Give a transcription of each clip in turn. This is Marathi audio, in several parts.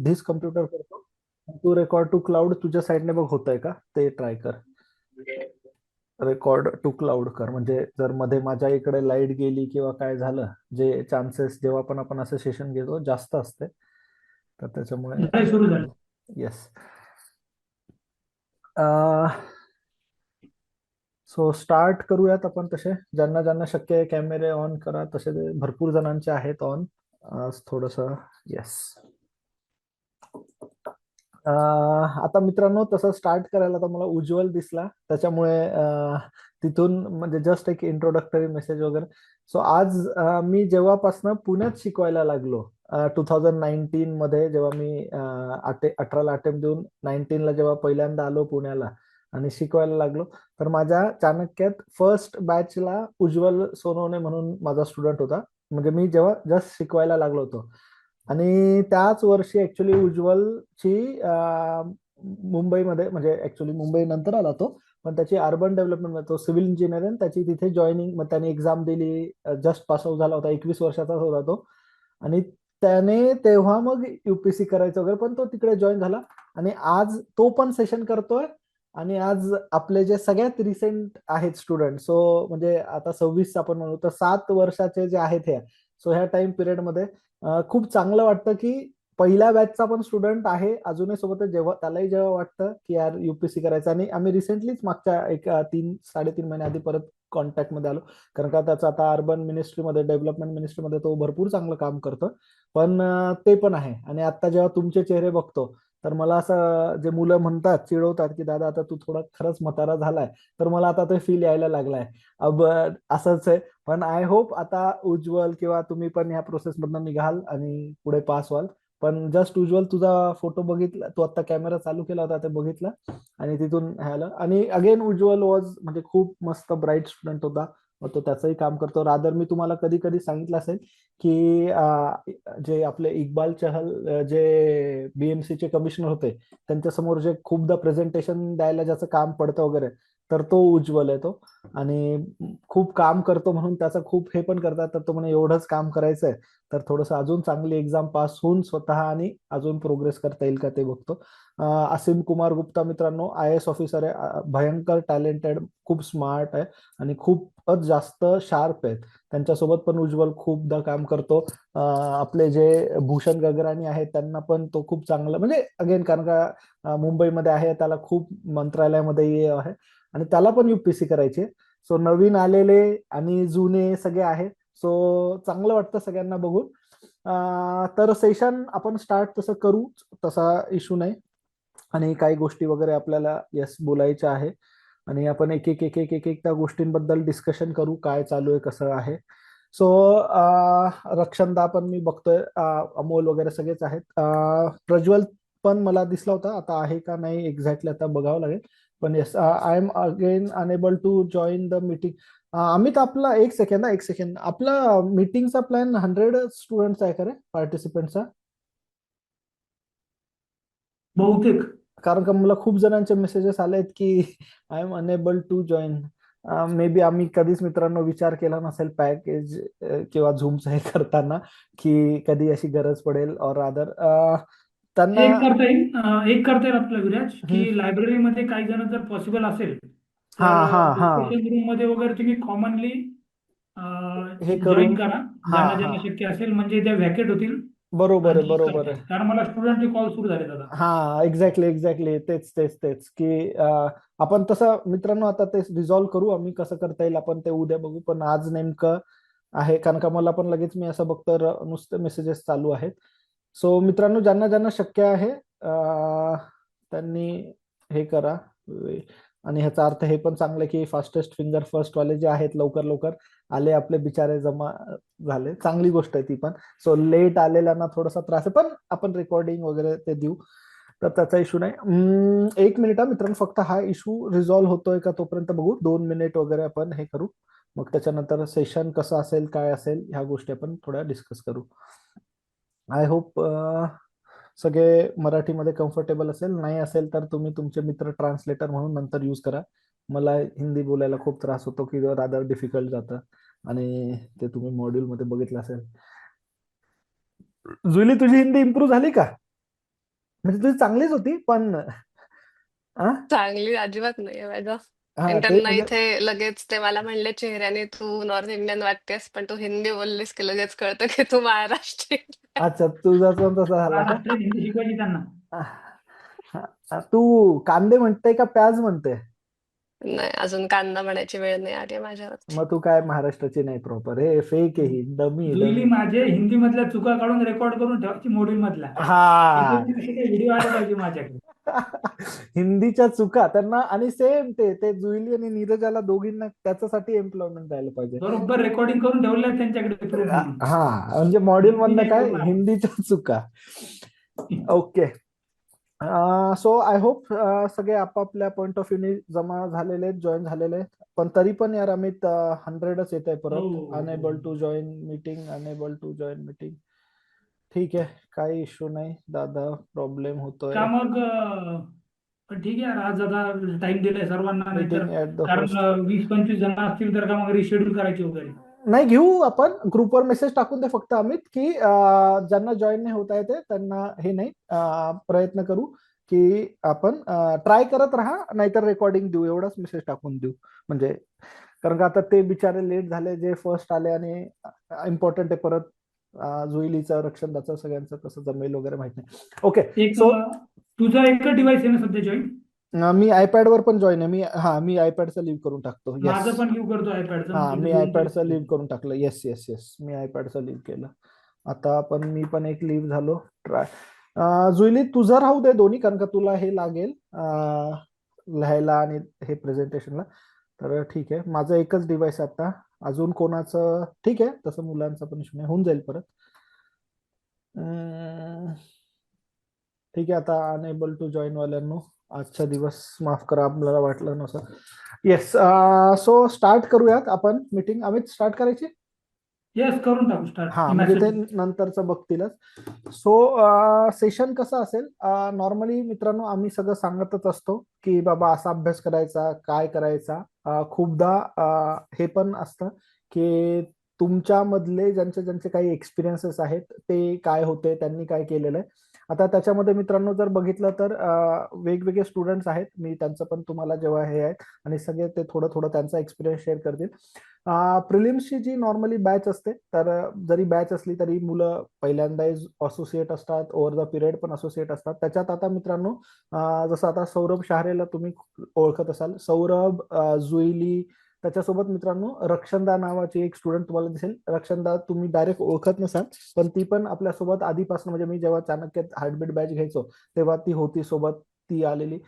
धिस कम्प्युटर करतो. तू रेकॉर्ड टू क्लाउड तुझ्या साईडने बघ होतंय का ते ट्राय कर. रेकॉर्ड टू क्लाउड कर, म्हणजे जर मध्ये माझ्या इकडे लाईट गेली किंवा काय झालं, जे चान्सेस जेव्हा पण आपण असं सेशन घेतो जास्त असते, तर त्याच्यामुळे झालंय, सुरू झालं. येस. सो स्टार्ट करूयात आपण. तसे ज्यांना ज्यांना शक्य आहे कॅमेरे ऑन करा, तसे ते भरपूर जणांचे आहेत ऑन. आज थोडस. येस. आता मित्रांनो, तसं स्टार्ट करायला तर मला उज्ज्वल दिसला, त्याच्यामुळे तिथून म्हणजे जस्ट एक इंट्रोडक्टरी मेसेज वगैरे. सो आज मी जेव्हापासनं पुण्यात शिकवायला लागलो, 2019 मध्ये जेव्हा मी 18ला अटेम्प्ट देऊन 19ला जेव्हा पहिल्यांदा आलो पुण्याला आणि शिकवायला लागलो, तर माझ्या चाणक्यात फर्स्ट बॅचला उज्ज्वल सोनवणे म्हणून माझा स्टुडंट होता. म्हणजे मी जेव्हा जस्ट शिकवायला लागलो होतो, आणि त्याच वर्षी ऍक्च्युली उज्ज्वलची मुंबईमध्ये, म्हणजे ऍक्च्युली मुंबई नंतर आला तो, पण त्याची अर्बन डेव्हलपमेंट, तो सिव्हिल इंजिनियर आहे, त्याची तिथे जॉईनिंग, मग त्याने एक्झाम दिली, जस्ट पास आउट झाला होता, 21 वर्षाचाच होता तो. आणि त्याने तेव्हा मग युपीसी करायचं वगैरे, पण तो तिकडे जॉईन झाला. आणि आज तो पण सेशन करतोय. आणि आज आपले जे सगळ्यात रिसेंट आहेत स्टुडंट, सो म्हणजे आता 26 आपण म्हणू तर 7 वर्षाचे जे आहेत हे, सो ह्या टाइम पिरियडमध्ये खूप चांगलं वाटतं की पहिल्या बॅचचा पण स्टुडंट आहे अजूनही सोबत, जेव्हा त्यालाही जेव्हा वाटतं की यार युपीएससी करायचं. आणि आम्ही रिसेंटलीच मागच्या एक 3-3.5 महिने आधी परत कॉन्टॅक्ट मध्ये आलो, कारण का त्याचं आता अर्बन मिनिस्ट्रीमध्ये, डेव्हलपमेंट मिनिस्ट्रीमध्ये तो भरपूर चांगलं काम करतो. पण ते पण आहे. आणि आता जेव्हा तुमचे चेहरे बघतो, तर मला असं, जे मुलं म्हणतात, चिडवतात की दादा आता तू थोडा खरंच म्हातारा झालाय, तर मला आता ते फील यायला लागलाय. अब असंच आहे. पण आय होप आता उज्ज्वल किंवा तुम्ही पण ह्या प्रोसेस मधनं निघाल आणि पुढे पास व्हाल. पण जस्ट उज्ज्वल, तुझा फोटो बघितला, तू आता कॅमेरा चालू केला होता ते बघितला, आणि तिथून हे आलं. आणि अगेन उज्ज्वल वॉज म्हणजे खूप मस्त ब्राईट स्टुडंट होता. मग तो त्याचंही काम करतो. रादर मी तुम्हाला कधी कधी सांगितलं असेल की जे आपले इक्बाल चहल, जे बीएमसीचे कमिशनर होते, त्यांच्या समोर जे खूपदा प्रेझेंटेशन द्यायला ज्याचं काम पडतं वगैरे, तर तो उज्ज्वल आहे तो. आणि खूप काम करतो म्हणून त्याचा खूप हे पण करतात, तर तो म्हणे एवढंच काम करायचंय तर थोडंसं अजून चांगली एक्झाम पास होऊन स्वतः आणि अजून प्रोग्रेस करता येईल का ते बघतो. असीम कुमार गुप्ता मित्रांनो, आय एस ऑफिसर आहे, भयंकर टॅलेंटेड, खूप स्मार्ट आहे, आणि खूपच जास्त शार्प आहेत. त्यांच्यासोबत पण उज्ज्वल खूपदा काम करतो. आपले जे भूषण गगराणी आहेत, त्यांना पण तो खूप चांगलं, म्हणजे अगेन कारण का मुंबईमध्ये आहे, त्याला खूप मंत्रालयामध्ये हे आहे, आणि त्याला पण युपीएससी करायची. सो नवीन आलेले आणि जुने सगळे आहेत. सो चांगलं वाटतं सगळ्यांना बघून. तर सेशन आपण स्टार्ट तसं करू, तसा इश्यू नाही. आणि काही गोष्टी वगैरे आपल्याला यस बोलायच्या आहे, आणि आपण एक एक एक एक एक एक त्या गोष्टींबद्दल डिस्कशन करू, काय चालू आहे, कसं आहे. सो रक्षणदा पण मी बघतोय, अमोल वगैरे सगळेच आहेत. प्रज्वल पण मला दिसला होता, आता आहे का नाही एक्झॅक्टली आता बघावं लागेल. पण yes, I am again unable to join the meeting. Amit, आपला एक सेकंड, एक सेकंड, आपला मीटिंगचा प्लॅन 100 स्टुडंटचा आहे का रे, पार्टिसिपेंटचा? बहुतेक. कारण का मला खूप जणांचे मेसेजेस आले आहेत की I am unable to join. Maybe आम्ही कधीच मित्रांनो विचार केला नसेल पॅकेज किंवा झूमचं हे करताना, की कधी अशी गरज पडेल, और अदर त्यांना. एक करता येईल आपला विराज, हम्म, की लायब्ररीमध्ये काही जण जर पॉसिबल असेल हा तर हा हा, डिस्कशन रूम मध्ये वगैरे तुम्ही कॉमनली हे जॉईन करून. करा. हा ज्यांना हा, ज्यांना शक्य असेल, म्हणजे त्या व्हॅकेट होतील बरोबर आहे, आणि बरोबर करता आहे. येईल. कारण मला स्टुडंटचे कॉल सुरू झाले दादा. हा, एक्झॅक्टली एक्झॅक्टली, तेच तेच तेच की आपण तसं मित्रांनो आता ते रिझॉल्व्ह करू आम्ही, कसं करता येईल आपण ते उद्या बघू. पण आज नेमकं आहे, कारण का मला पण लगेच मी असं बघतो नुसते मेसेजेस चालू आहेत. सो मित्रांनो, ज्यांना ज्यांना शक्य आहे त्यांनी हे करा. आणि ह्याचा अर्थ हे पण चांगलं की फास्टेस्ट फिंगर फर्स्ट वाले जे आहेत लवकर लवकर आले, आपले बिचारे जमा झाले, चांगली गोष्ट आहे ती पण. सो लेट आलेल्यांना थोडासा त्रास आहे, पण आपण रेकॉर्डिंग वगैरे ते देऊ, तर त्याचा इश्यू नाही. 1 मिनिट हा मित्रांनो, फक्त हा इश्यू रिझॉल्व्ह होतोय का तोपर्यंत बघू, 2 मिनिट वगैरे आपण हे करू. मग त्याच्यानंतर सेशन कसं असेल, काय असेल, ह्या गोष्टी आपण थोड्या डिस्कस करू. आय होप सगळे मराठीमध्ये कम्फर्टेबल असेल. नाही असेल तर तुम्ही तुमचे मित्र ट्रान्सलेटर म्हणून नंतर यूज करा. मला हिंदी बोलायला खूप त्रास होतो, की रादर डिफिकल्ट जातं, आणि ते तुम्ही मॉड्यूल मध्ये बघितलं असेल. जुली, तुझी हिंदी इम्प्रूव्ह झाली का? म्हणजे तुझी चांगलीच होती पण आ? चांगली अजिबात नाहीये माझं. हा आणि ते त्यांना म्हणजे इथे लगेच ते मला म्हणले चेहऱ्याने तू नॉर्थ इंडियन वाटतेस, पण तू हिंदी बोललीस की लगेच कळतं की तू महाराष्ट्रीयन आहे. अच्छा तुझा पण तसा झाला का? महाराष्ट्रात हिंदी शिकवायची त्यांना. तू कांदे म्हणते का प्याज म्हणते? नाही, अजून कांदा म्हणायची वेळ नाही आली माझ्यावरती. मग तू काय महाराष्ट्राची नाही प्रॉपर, हे फेक आहे, ही डमी जुईली डमी. माझे हिंदी मधल्या चुका काढून रेकॉर्ड करून ठेवायची मॉड्यूल मधल्या. हा. त्याचे असे काही व्हिडिओ आले पाहिजे माझ्याकडे. हिंदीच्या चुका त्यांना, आणि सेम ते ते जुईली आणि नीरजाला दोघींना त्याच्यासाठी एम्प्लॉयमेंट द्यायला पाहिजे. बरोबर रेकॉर्डिंग करून ठेवलं त्यांच्याकडे प्रूफ म्हणून. हा म्हणजे मॉड्यूल हिंदी मधनं नाही काय बोलणार. हिंदीच्या चुका. ओके. सो आय होप सगळे आपापल्या पॉइंट ऑफ व्ह्यूनी जमा झालेले आहेत, जॉईन झालेले आहेत. पण तरी पण यार अमित 100च येत आहे हो परत. हो हो unable to join meeting, unable to join meeting. ठीक आहे, काही इश्यू नाही दादा, प्रॉब्लेम होतोय. का मग पण ठीक आहे यार, आज आता टाइम दिलाय सर्वांना, नाहीतर मीटिंग ऍट द कारण होस्ट. 20-25 जण असतील तर का मग रिशेड्यूल करायची वगैरे. नाही घेऊ आपण, ग्रुपवर मेसेज टाकून दे फक्त अमित की ज्यांना जॉईन नाही होता येते त्यांना हे नाही, प्रयत्न करू की आपण ट्राय करत राहा, नाहीतर रेकॉर्डिंग देऊ, एवढाच मेसेज टाकून देऊ. म्हणजे कारण का आता ते बिचारे लेट झाले जे फर्स्ट आले, आणि इम्पॉर्टंट आहे परत जुईलीचं रक्षणदाचं सगळ्यांचं कसं जमेल वगैरे माहित नाही. ओके. एक सो तुझा एकच डिव्हाइस आहे ना सध्या जॉईन? मी आयपॅड वर पण जॉईन आहे. मी आयपॅडचं लिव्ह करून टाकतो. येस. माझं पण लिव्ह करतो आयपॅडचं, हा म्हणजे मी जुईलचं आयपॅडचं लिव्ह लिव्ह करतो. करून टाकलं. येस येस येस, मी आयपॅडचं लिव्ह केलं. आता आपण, मी पण एक लिव्ह झालो. ट्राय. जुईली तुझं राहू दे दोन्ही, कारण का तुला हे लागेल लिहायला आणि हे प्रेझेंटेशनला. तर ठीक आहे, माझं एकच डिव्हाइस आता. अजून कोणाचं ठीक आहे, तसं मुलांचा पण इश्यू नाही, होऊन जाईल परत. अं, ठीक आहे. आता अनेबल टू जॉईन वाल्यांनो आजचा दिवस माफ करा, आपल्याला वाटलं नसं. येस. सो स्टार्ट करूयात आपण मीटिंग. अमित स्टार्ट करायची? येस, करून टाकू स्टार्ट. हा मी म्हणजे ते मेसेज. नंतरचं बघतीलच. सो सेशन कसं असेल, नॉर्मली मित्रांनो आम्ही सगळं सांगतच असतो की बाबा असा अभ्यास करायचा, काय करायचा. खूपदा हे पण असतं की तुमच्या मधले ज्यांचे ज्यांचे काही एक्सपिरियन्सेस आहेत ते काय होते, त्यांनी काय केलेलं आहे. आता त्याच्यामध्ये मित्रांनो जर बघितलं तर वेगवेगळे स्टुडंट्स आहेत, मी त्यांचं पण तुम्हाला जेव्हा हे आहेत आणि सगळे ते थोडं थोडं त्यांचा एक्सपिरियन्स शेअर करतील. प्रिलिम्सची जी नॉर्मली बॅच असते, तर जरी बॅच असली तरी मुलं पहिल्यांदा असोसिएट असतात, ओव्हर द पिरियड पण असोसिएट असतात. त्याच्यात आता मित्रांनो जसं आता सौरभ शहारेला तुम्ही ओळखत असाल, सौरभ, जुईली, त्याच्यासोबत मित्रांनो रक्षणदा नावाची एक स्टुडंट तुम्हाला दिसेल. रक्षणदा तुम्ही डायरेक्ट ओळखत नसाल, पण ती पण आपल्यासोबत आधीपासून, म्हणजे मी जेव्हा चाणक्यात हार्टबीट बॅच घ्यायचो तेव्हा ती होती सोबत, ती आलेली.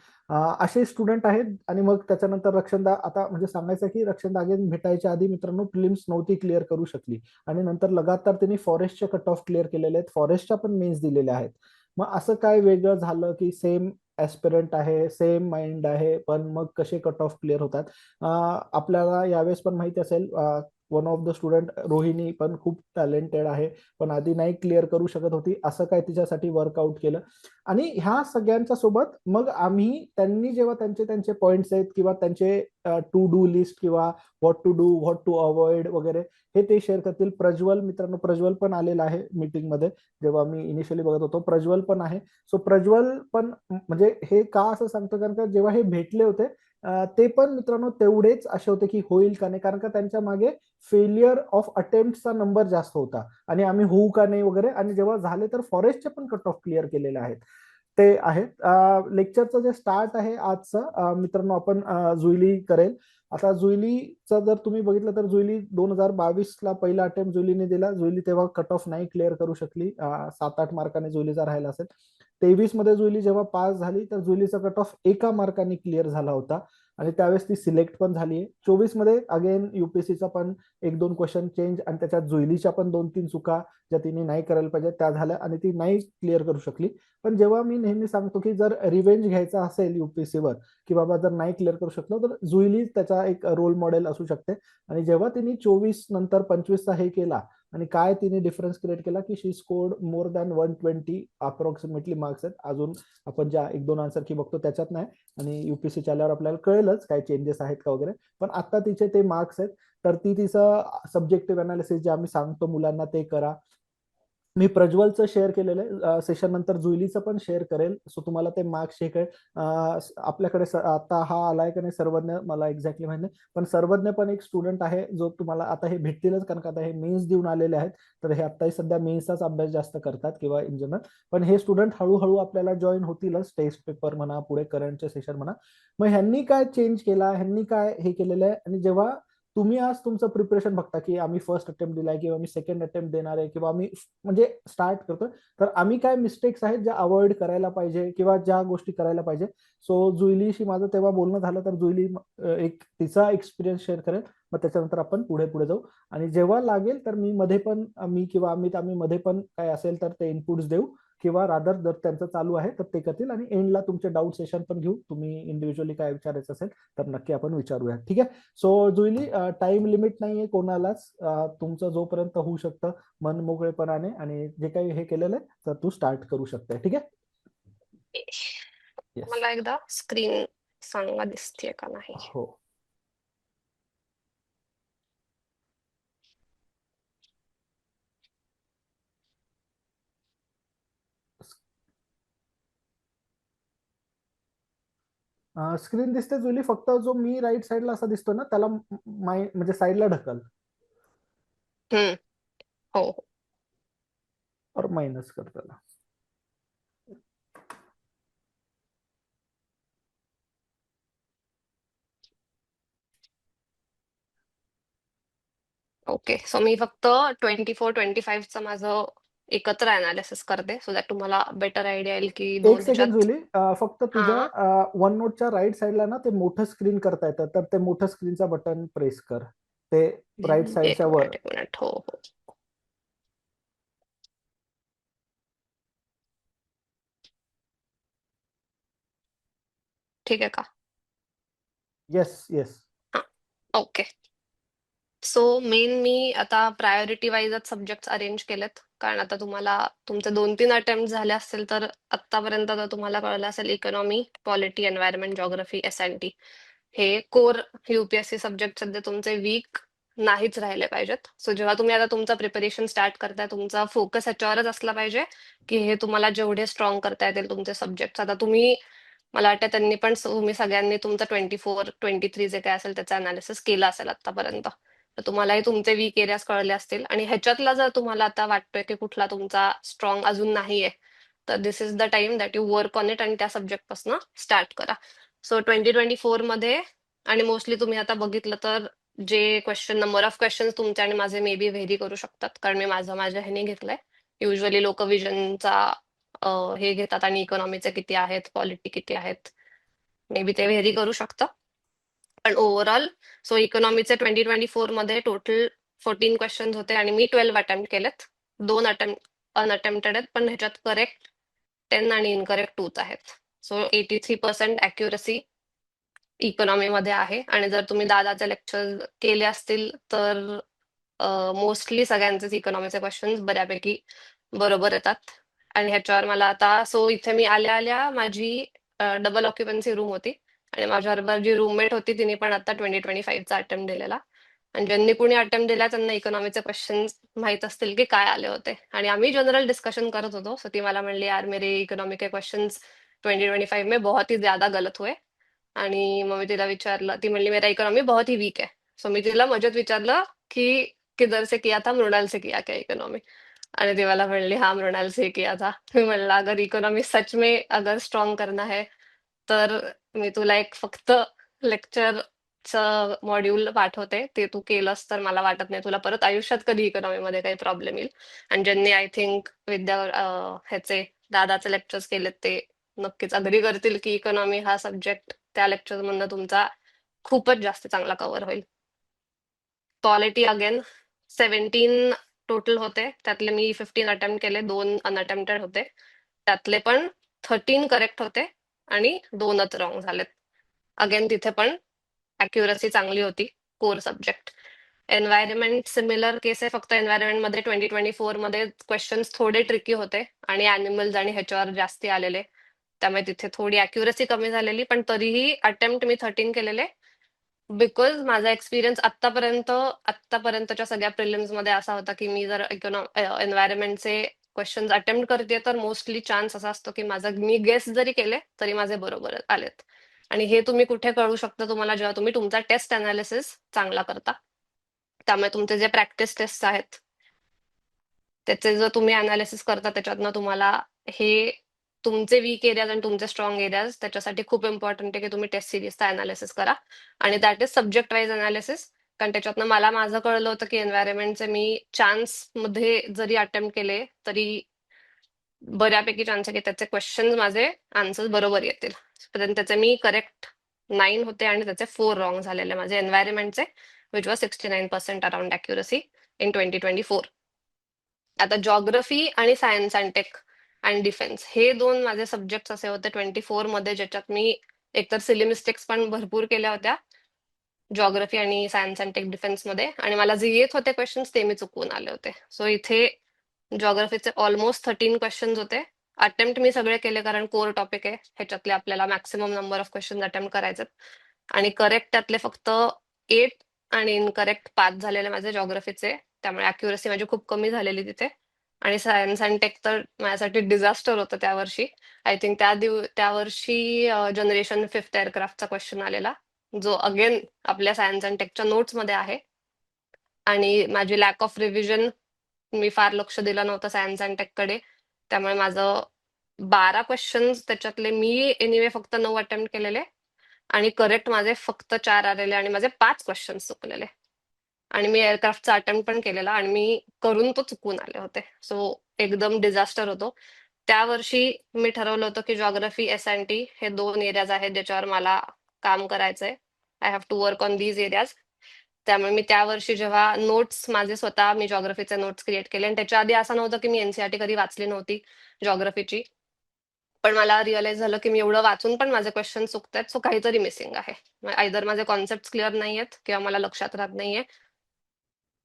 असे स्टुडंट आहेत. आणि मग त्याच्यानंतर रक्षणदा, आता म्हणजे सांगायचं की रक्षणदा अगेन भेटायच्या आधी मित्रांनो प्रिलिम्स नव्हती क्लिअर करू शकली, आणि नंतर लगातार त्यांनी फॉरेस्टचे कट ऑफ क्लिअर केलेले आहेत, फॉरेस्टच्या पण मेन्स दिलेल्या आहेत. मग असं काय वेगळं झालं की सेम ऍस्पिरंट आहे, सेम माइंड आहे, पण मग कसे कट ऑफ क्लिअर होतात. आपल्याला यावेळेस पण माहिती असेल, one of the student Rohini पण खूप टॅलेंटेड आहे, पण आधी नाही क्लिअर करू शकत होती, असं काय तिच्यासाठी वर्कआउट केलं. आणि ह्या सगळ्यांच्या सोबत मग आम्ही, त्यांनी जेव्हा त्यांचे त्यांचे पॉइंट्स आहेत किंवा त्यांचे टू डू लिस्ट किंवा what to do, what to avoid वगैरे, हे ते शेअर करतील. प्रज्वल मित्रांनो, प्रज्वल पण आलेला आहे मीटिंग मध्ये, जेव्हा मी इनिशियली बघत होतो प्रज्वल पण आहे. सो प्रज्वल पण, म्हणजे हे का असं सांगतो, कारण का जेव्हा हे भेटले होते ते पण मित्रांनो तेवढेच असे होते की होईल का नाही, कारण का त्यांच्या मागे फेलियर ऑफ अटेम्प्टचा नंबर जास्त होता, आणि आम्ही होऊ का नाही वगैरे. आणि जेव्हा झाले तर फॉरेस्टचे पण कट ऑफ क्लिअर केलेले आहेत. ते आहेत. लेक्चरचं जे स्टार्ट आहे आजचं मित्रांनो, आपण जुईली करेल. आता जुईलीचं जर तुम्ही बघितलं तर जुईली 2022ला पहिला अटेम्प्ट जुईलीने दिला. जुईली तेव्हा कट ऑफ नाही क्लिअर करू शकली, 7-8 मार्काने जुईलीचा राहिला असेल. 23 मध्ये जुईली जेव्हा पास झाली तर जुईलीचा कट ऑफ 1 मार्काने क्लिअर झाला होता, आणि त्यावेळेस ती सिलेक्ट पण झाली आहे. 24 मध्ये अगेन युपीएससीचा पण 1-2 क्वेश्चन चेंज, आणि त्याच्यात जुईलीच्या पण 2-3 चुका ज्या तिने नाही करायला पाहिजे त्या झाल्या, आणि ती नाही क्लिअर करू शकली. पण जेव्हा मी नेहमी सांगतो की जर रिव्हेंज घ्यायचा असेल युपीएससीवर, की बाबा जर नाही क्लिअर करू शकलो तर जुईली त्याचा एक रोल मॉडेल असू शकते. आणि जेव्हा तिने 24 नंतर 25चा हे केला, आणि काय तिने डिफरन्स क्रिएट केला की she scored more than 120 approximately marks आहेत. अजून आपण ज्या 1-2 आन्सर की बघतो त्याच्यात नाही, आणि युपीएससी आल्यावर आपल्याला कळेलच काय चेंजेस आहेत का वगैरे, पण आता तिचे ते मार्क्स आहेत. तर ती तिचं सब्जेक्टिव्ह अनालिसिस जे आम्ही सांगतो मुलांना ते करा. मी प्रज्वलचं शेअर केलेलं आहे सेशन नंतर, जुईलीचं पण शेअर करेल. सो तुम्हाला ते मार्क्स हे काय आपल्याकडे आता हा आलाय का नाही सर्वज्ञ मला एक्झॅक्टली माहिती नाही, पण सर्वज्ञ पण एक स्टुडंट आहे जो तुम्हाला आता हे भेटतीलच, कारण का आता हे मेन्स देऊन आलेले आहेत. तर हे आत्ताही सध्या मेन्सचाच अभ्यास जास्त करतात किंवा इन जनरल, पण हे स्टुडंट हळूहळू आपल्याला जॉईन होतीलच, टेस्ट पेपर म्हणा, पुढे करंटचे सेशन म्हणा. मग ह्यांनी काय चेंज केला, ह्यांनी काय हे केलेलं आहे, आणि जेव्हा तुम्ही आज तुमचं प्रिपरेशन बघता की आम्ही फर्स्ट अटेम्प्ट दिलाय किंवा मी सेकंड अटेम्प्ट देणार आहे किंवा आम्ही म्हणजे स्टार्ट करतोय, तर आम्ही काय मिस्टेक्स आहेत ज्या अवॉइड करायला पाहिजे किंवा ज्या गोष्टी करायला पाहिजे. सो जुईलीशी माझं तेव्हा बोलणं झालं, तर जुईली एक तिचा एक्सपिरियन्स शेअर करेल. मग त्याच्यानंतर आपण पुढे पुढे जाऊ, आणि जेव्हा लागेल तर मी मध्ये पण मी किंवा आम्ही मध्ये पण काय असेल तर ते इनपुट्स देऊ, किंवा रादर जर त्यांचं चालू आहे तर ते करतील, आणि एंडला तुमचे डाऊट सेशन पण घेऊ. तुम्ही इंडिव्हिज्युअली काय विचारायचं असेल तर नक्की आपण विचारूया, ठीक आहे. सो जुईली, टाइम लिमिट नाहीये कोणालाच, तुमचं जोपर्यंत होऊ शकतं मन मोकळेपणाने, आणि जे काही हे केलेलं आहे तर तू स्टार्ट करू शकते, ठीक आहे. येस. मला एकदा स्क्रीन सांगा दिसतेय का नाही. हो. स्क्रीन दिसते जुईली, फक्त जो मी राईट साईडला असा दिसतो ना त्याला म्हणजे साईडला ढकल हम्म. हो हो. और मायनस कर त्याला. ओके, सो मी फक्त 24-25चं माझं एकत्र अनालिसिस करते, सो दॅट तुम्हाला बेटर आयडिया येईल की एक दोन सेकंड ह्याच्यात. जुईली, फक्त तुझ्या हा, वन नोटच्या राईट साईडला ना ते मोठं स्क्रीन करता येतं, तर ते मोठं स्क्रीनचा बटन प्रेस कर, ते राईट साईडच्या एक वर. मिनिट एक मिनिट. हो हो. ठीक आहे का? Yes yes. हा. ओके, सो मेन मी आता प्रायोरिटी वाईजच सब्जेक्ट अरेंज केलेत, कारण आता तुम्हाला तुमचे 2-3 अटेम्प्ट झाले असतील तर आतापर्यंत तर तुम्हाला कळलं असेल इकॉनॉमी, पॉलिटी, एन्व्हायरमेंट, जॉग्राफी, एस&टी हे कोर युपीएससी सब्जेक्ट सध्या तुमचे वीक नाहीच राहिले पाहिजेत. सो जेव्हा तुम्ही आता तुमचं प्रिपरेशन स्टार्ट करताय, तुमचा फोकस ह्याच्यावरच असला पाहिजे की हे तुम्हाला जेवढे स्ट्रॉंग करता येतील तुमचे सब्जेक्ट. आता तुम्ही, मला वाटतं त्यांनी पण तुम्ही सगळ्यांनी तुमचं 24-23 जे काय असेल त्याचं अनालिसिस केलं असेल आतापर्यंत, तर तुम्हालाही तुमचे वीक एरियाज कळले असतील, आणि ह्याच्यातला जर तुम्हाला आता वाटतोय की कुठला तुमचा स्ट्रॉंग अजून नाहीये, तर this is the time that you work on it आणि त्या सब्जेक्ट पासून स्टार्ट करा. सो 2024 मध्ये, आणि मोस्टली तुम्ही आता बघितलं तर जे क्वेश्चन, नंबर ऑफ क्वेश्चन तुमचे आणि माझे मे बी व्हेरी करू शकतात, कारण मी माझ्या ह्याने घेतलंय. युजली लोक विजनचा हे घेतात आणि इकॉनॉमीचे किती आहेत, पॉलिटी किती आहेत, मे बी ते व्हेरी करू शकतं. पण ओव्हरऑल, सो इकॉनॉमीचे 2024 मध्ये टोटल 14 क्वेश्चन होते आणि मी 12 अटेम्प्ट केलेत. 2 अटेम्प्ट अनअटेम्प्टेड आहेत, पण ह्याच्यात करेक्ट 10 आणि इनकरेक्ट 2 आहेत. सो 83% अॅक्युरसी इकॉनॉमी मध्ये आहे. आणि जर तुम्ही दादाचे लेक्चर केले असतील तर मोस्टली सगळ्यांचेच इकॉनॉमीचे क्वेश्चन्स बऱ्यापैकी बरोबर येतात. आणि ह्याच्यावर मला आता, सो इथे मी आल्या आल्या माझी डबल ऑक्युपन्सी रूम होती, आणि माझ्याबरोबर जी रूममेट होती तिने पण आता 2025चा अटेम्प्ट दिलेला, आणि ज्यांनी कुणी अटेम्प्ट दिला त्यांना इकॉनॉमीचे क्वेश्चन्स माहित असतील की काय आले होते, आणि आम्ही जनरल डिस्कशन करत होतो. सो ती मला म्हणली, यार मेरे इकॉनॉमी के क्वेश्चन्स 2025 में बहुत ही ज्यादा गलत हुए. आणि मग मी तिला विचारलं, ती म्हणली मेरा इकॉनॉमी बहुत ही वीक है. सो मी तिला मजेत विचारलं की किधर से किया था, मृणाल से किया क्या इकोनॉमी? आणि ती मला म्हणली हाँ मृणाल से किया था. मी म्हणलं अगर इकोनॉमी सच में अगर स्ट्रॉंग करना है तर मी तुला एक फक्त लेक्चरचं मॉड्यूल पाठवते, ते तू केलंस तर मला वाटत नाही तुला परत आयुष्यात कधी इकॉनॉमीमध्ये काही प्रॉब्लेम येईल. आणि ज्यांनी आय थिंक ह्याचे दादाचे लेक्चर्स केलेत ते नक्कीच अग्री करतील की इकॉनॉमी हा सब्जेक्ट त्या लेक्चर मधनं तुमचा खूपच जास्त चांगला कव्हर होईल. पॉलिटी अगेन 17 टोटल होते, त्यातले मी 15 अटेम्प्ट केले, 2 अनअटेम्प्टेड होते, त्यातले पण 13 करेक्ट होते आणि 2च रॉंग झालेत. अगेन तिथे पण अॅक्युरसी चांगली होती, कोर सब्जेक्ट. एन्व्हायरमेंट सिमिलर केस आहे, फक्त एन्व्हायरमेंट मध्ये 2024 मध्ये क्वेश्चन्स थोडे ट्रिकी होते आणि अॅनिमल्स आणि ह्याच्यावर जास्ती आलेले, त्यामुळे तिथे थोडी अॅक्युरसी कमी झालेली, पण तरीही अटेम्प्ट मी 13 केलेले. बिकॉज माझा एक्सपिरियन्स आतापर्यंतच्या सगळ्या प्रिलिम्स मध्ये असा होता की मी जर एन्व्हायरमेंटचे क्वेश्चन्स अटेम्प्ट करते तर मोस्टली चान्स असा असतो की मी गेस जरी केले तरी माझे बरोबर आलेत. आणि हे तुम्ही कुठे कळू शकता तुम्हाला, जेव्हा तुम्ही तुमचा टेस्ट अनालिसिस चांगला करता. त्यामुळे तुमचे जे प्रॅक्टिस टेस्ट आहेत त्याचे जर तुम्ही अनालिसिस करता, त्याच्यातनं तुम्हाला हे तुमचे वीक एरियाज आणि तुमचे स्ट्रॉंग एरियाज त्याच्यासाठी खूप इम्पॉर्टंट आहे की तुम्ही टेस्ट सिरीजचा अनालिसिस करा. आणि that is subject wise analysis. कारण त्याच्यातनं माझं कळलं होतं की एन्व्हायरमेंटचे मी चान्स मध्ये जरी अटेम्प्ट केले तरी बऱ्यापैकी चान्स आहे की त्याचे क्वेश्चन माझे आन्सर्स बरोबर येतील. पण त्याचे मी करेक्ट 9 होते आणि त्याचे 4 रॉंग झालेले माझे एन्व्हायरमेंटचे, which was 69% around accuracy in 2024. आता जॉग्रफी आणि science and tech and defence हे 2 माझे सब्जेक्ट असे होते 24 मध्ये, ज्याच्यात मी एकतर सिली मिस्टेक्स पण भरपूर केल्या होत्या जॉग्रफी आणि सायन्स अँड टेक डिफेन्स मध्ये, आणि मला जे येत होते क्वेश्चन्स ते मी चुकवून आले होते. सो इथे जॉग्रफीचे ऑलमोस्ट 13 क्वेश्चन्स होते. अटेम्प्ट मी सगळे केले कारण कोर टॉपिक आहे, ह्याच्यातले आपल्याला maximum number of question attempt करायचे. आणि करेक्ट त्यातले फक्त 8 आणि इनकरेक्ट 5 झालेले माझे जॉग्रफीचे. त्यामुळे अॅक्युरसी माझी खूप कमी झालेली तिथे. आणि सायन्स अँड टेक तर माझ्यासाठी डिझास्टर होतं त्या वर्षी. आय थिंक त्या वर्षी जनरेशन 5th एअरक्राफ्टचा क्वेश्चन आलेला, जो अगेन आपल्या सायन्स अँड टेकच्या नोट्स मध्ये आहे. आणि माझी लॅक ऑफ रिव्हिजन, मी फार लक्ष दिलं नव्हतं सायन्स अँड टेककडे. त्यामुळे माझं 12 क्वेश्चन्स त्याच्यातले मी एनिवे फक्त 9 अटेम्प्ट केलेले आणि करेक्ट माझे फक्त 4 आलेले आणि माझे 5 क्वेश्चन्स चुकलेले. आणि मी एअरक्राफ्टचा अटेम्प्ट पण केलेला आणि मी करून तो चुकून आले होते. सो एकदम डिझास्टर होतो. त्या वर्षी मी ठरवलं होतं की जॉग्रफी एस&टी हे 2 एरियाज आहेत ज्याच्यावर मला काम करायचंय. I have to work on these areas. त्यामुळे मी त्या वर्षी जेव्हा नोट्स माझे स्वतः मी जॉग्रफीचे नोट्स क्रिएट केले, आणि त्याच्या आधी असं नव्हतं की मी एनसीईआरटी कधी वाचली नव्हती जॉग्रफीची. पण मला रिअलाइज झालं की मी एवढं वाचून पण माझे क्वेश्चन चुकतायत, सो काहीतरी मिसिंग आहे. आयदर माझे कॉन्सेप्ट क्लिअर नाहीयेत किंवा मला लक्षात राहत नाहीये.